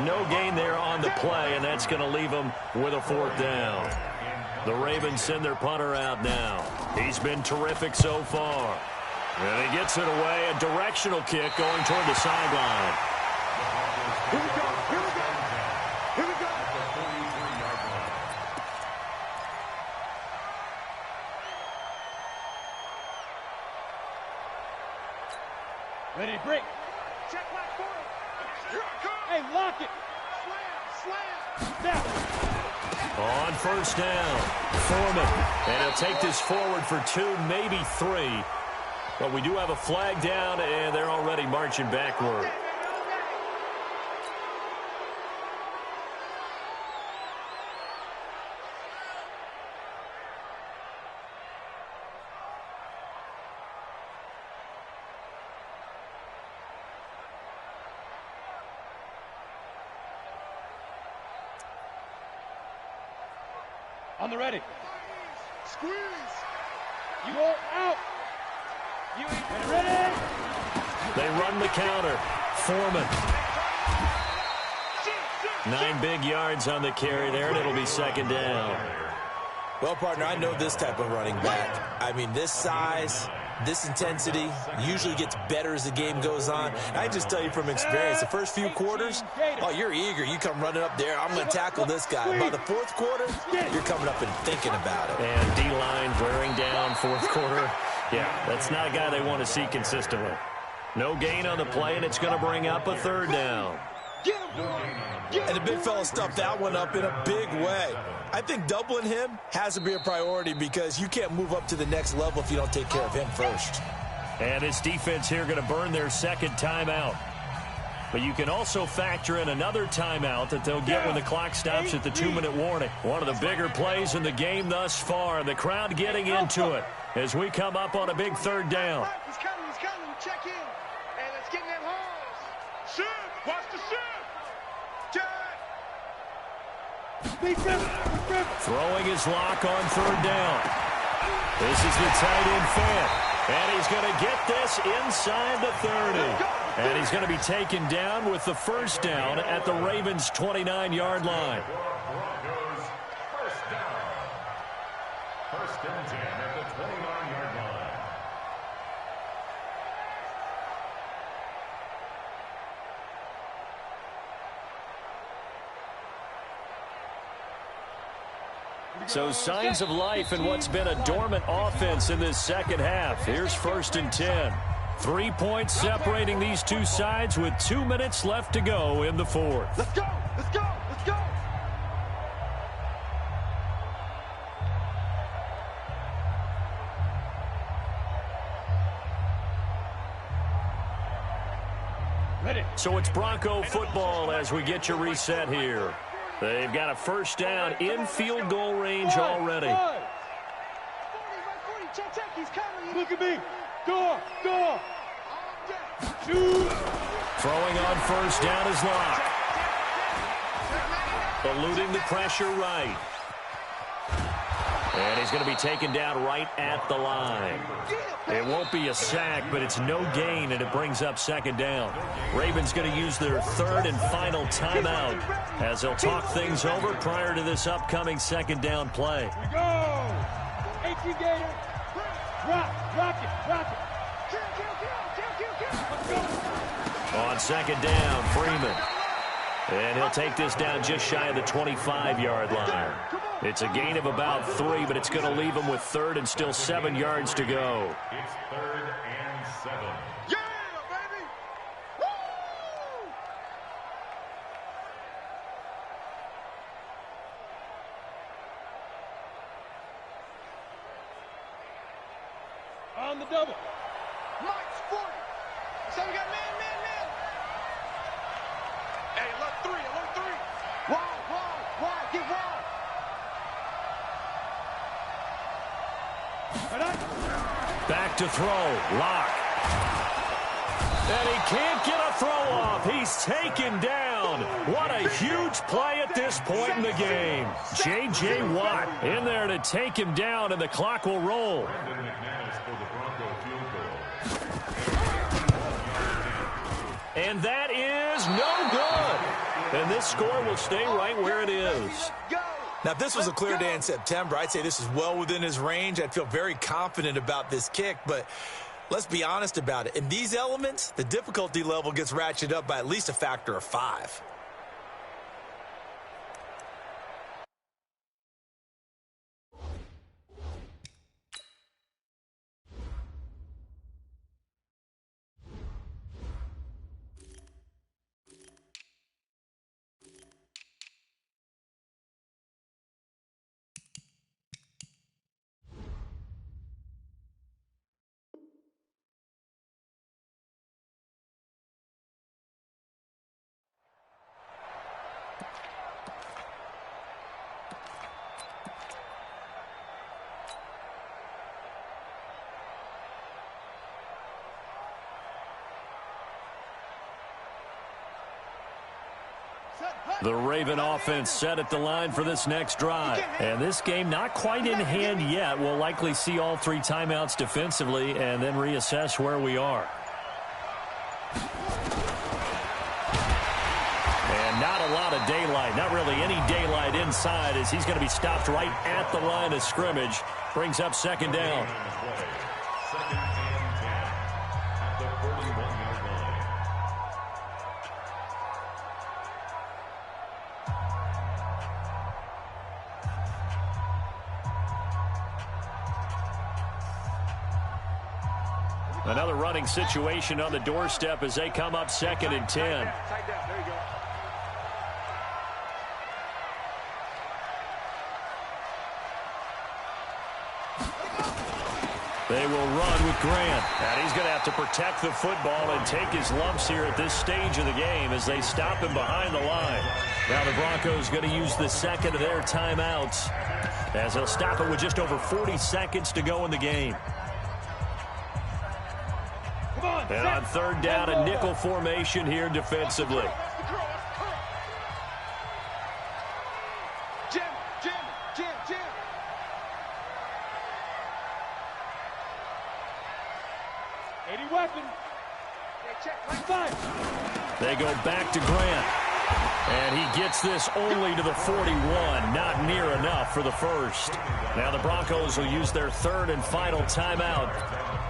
No gain there on the play, and that's going to leave him with a 4th down. The Ravens send their punter out now. He's been terrific so far. And he gets it away, a directional kick going toward the sideline. Here we go. Here we go. Here we go. Ready to break. Check back for it. Here I come. Hey, lock it. Slam. Down. On first down, Foreman. And he'll take this forward for 2, maybe 3. But we do have a flag down, and they're already marching backward. On the ready. Squeeze. You are out. You ain't ready. They run the counter. Foreman. 9 big yards on the carry there, and it'll be 2nd down. Well, partner, I know this type of running back. I mean, this size, this intensity usually gets better as the game goes on. I just tell you from experience, the first few quarters, oh, you're eager. You come running up there. I'm going to tackle this guy. By the 4th quarter, you're coming up and thinking about it. And D-line wearing down 4th quarter. Yeah, that's not a guy they want to see consistently. No gain on the play, and it's going to bring up a 3rd down. And the big fella stuffed that one up in a big way. I think doubling him has to be a priority because you can't move up to the next level if you don't take care of him first. And this defense here going to burn their 2nd timeout. But you can also factor in another timeout that they'll get when the clock stops at the 2-minute warning. One of the bigger plays in the game thus far, and the crowd getting into it as we come up on a big 3rd down. He's coming. Check in. And let's get in that holes. Shoot. Watch the shoot. Throwing his lock on 3rd down. This is the tight end fan. And he's going to get this inside the 30. And he's going to be taken down with the 1st down at the Ravens' 29-yard line. Broncos, 1st down. 1st and 10 at the 29-yard line. So signs of life in what's been a dormant offense in this 2nd half. Here's 1st and 10. 3 points separating these two sides with 2 minutes left to go in the 4th. Let's go. Let's go. Let's go. Ready. So it's Bronco football as we get you reset here. They've got a 1st down in field goal range already. 40, check, he's coming. Look at me. Door. Shoot. Throwing on 1st down is Locke. Eluding the pressure right. And he's going to be taken down right at the line. It won't be a sack, but it's no gain, and it brings up 2nd down. Ravens going to use their 3rd and final timeout as they'll talk things over prior to this upcoming 2nd down play. We go. 18 Gator. Drop it. Let's go. On 2nd down, Freeman. And he'll take this down just shy of the 25-yard line. It's a gain of about 3, but it's going to leave him with 3rd and still 7 yards to go. It's 3rd and 7. Yeah, baby. Woo! the double. Mike's 40. So we got man. Hey, alert 3. Wide, get wide. Back to throw. Lock. And he can't get a throw off. He's taken down. What a huge play at this point in the game. J.J. Watt in there to take him down, and the clock will roll. And that is no good. And this score will stay right where it is. Now, if this was a clear day in September, I'd say this is well within his range. I'd feel very confident about this kick, but let's be honest about it. In these elements, the difficulty level gets ratcheted up by at least a factor of 5. The Raven offense set at the line for this next drive. And this game not quite in hand yet. We'll likely see all 3 timeouts defensively and then reassess where we are. And not a lot of daylight. Not really any daylight inside as he's going to be stopped right at the line of scrimmage. Brings up second down. Second and 10 at the 41-yard line. Another running situation on the doorstep as they come up second and 10. Tight down. There you go. They will run with Grant. And he's going to have to protect the football and take his lumps here at this stage of the game as they stop him behind the line. Now the Broncos going to use the second of their timeouts as they'll stop it with just over 40 seconds to go in the game. And on third down, a nickel formation here defensively. Jim. 80 weapon. They go back to Grant. And he gets this only to the 41. Not near enough for the first. Now the Broncos will use their third and final timeout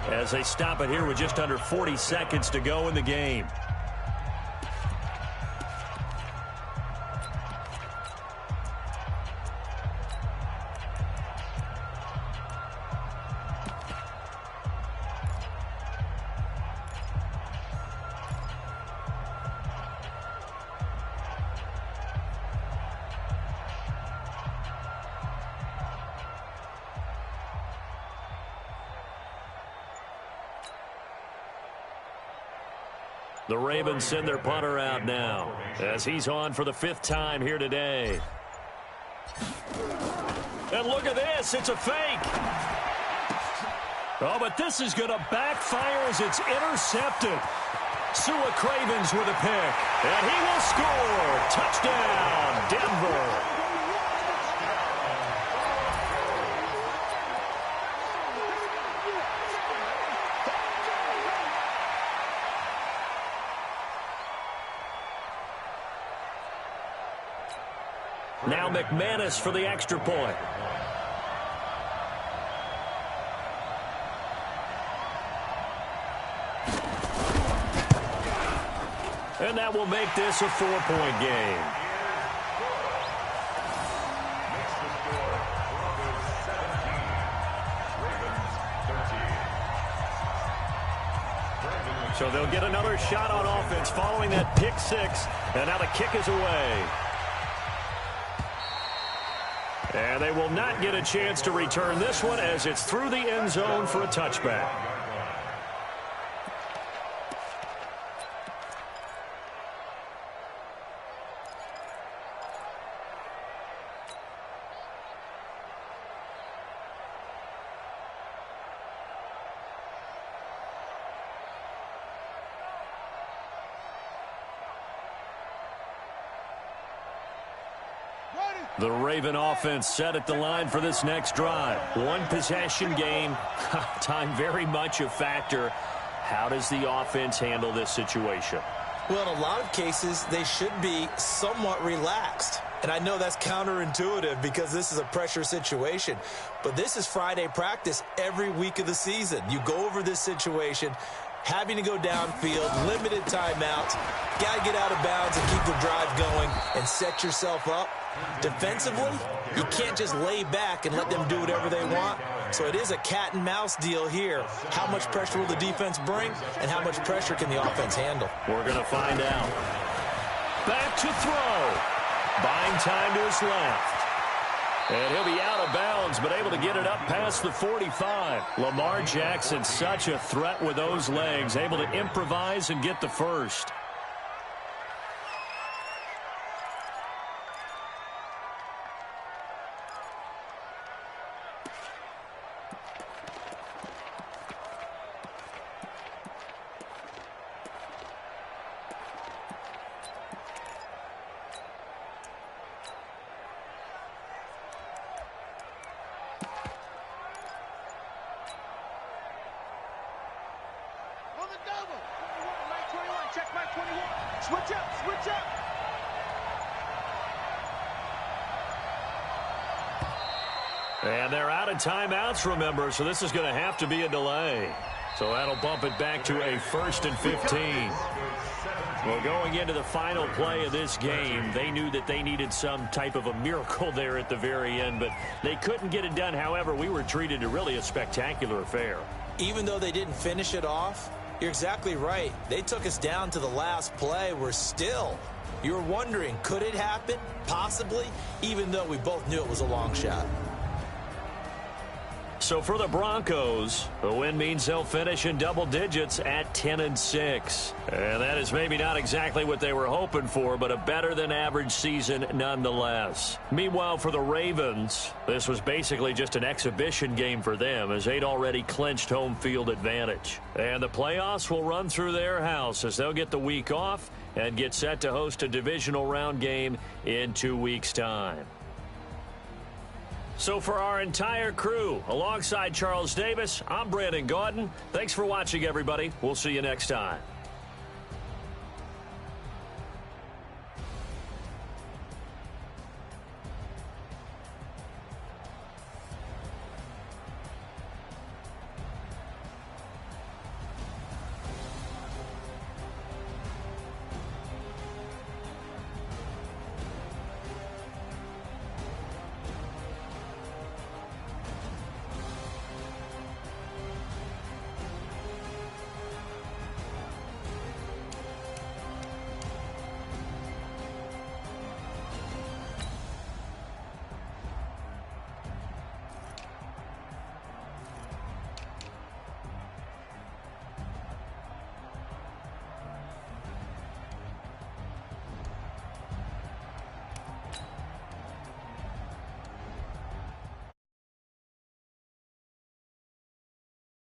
as they stop it here with just under 40 seconds to go in the game. The Ravens send their punter out now as he's on for the 5th time here today. And look at this. It's a fake. Oh, but this is going to backfire as it's intercepted. Sua Cravens with a pick. And he will score. Touchdown, Denver. Now McManus for the extra point. And that will make this a 4-point game. Makes the score Broncos 17, Ravens 13. So they'll get another shot on offense following that pick six. And now the kick is away. And they will not get a chance to return this one as it's through the end zone for a touchback. The Raven offense set at the line for this next drive. One possession game. Time very much a factor. How does the offense handle this situation? Well, in a lot of cases, they should be somewhat relaxed. And I know that's counterintuitive because this is a pressure situation. But this is Friday practice every week of the season. You go over this situation, having to go downfield, limited timeouts, got to get out of bounds and keep the drive going and set yourself up. Defensively, you can't just lay back and let them do whatever they want. So it is a cat and mouse deal here. How much pressure will the defense bring, and how much pressure can the offense handle? We're going to find out. Back to throw. Buying time to his left. And he'll be out of bounds, but able to get it up past the 45. Lamar Jackson, such a threat with those legs, able to improvise and get the first. Switch up, switch up. And they're out of timeouts, remember, so this is going to have to be a delay. So that'll bump it back to a 1st and 15. Well, going into the final play of this game, they knew that they needed some type of a miracle there at the very end, but they couldn't get it done. However, we were treated to really a spectacular affair. Even though they didn't finish it off, you're exactly right. They took us down to the last play. You're wondering, could it happen? Possibly, even though we both knew it was a long shot. So for the Broncos, the win means they'll finish in double digits at 10-6. And that is maybe not exactly what they were hoping for, but a better than average season nonetheless. Meanwhile, for the Ravens, this was basically just an exhibition game for them as they'd already clinched home field advantage. And the playoffs will run through their house as they'll get the week off and get set to host a divisional round game in 2 weeks' time. So for our entire crew, alongside Charles Davis, I'm Brandon Gaudin. Thanks for watching, everybody. We'll see you next time.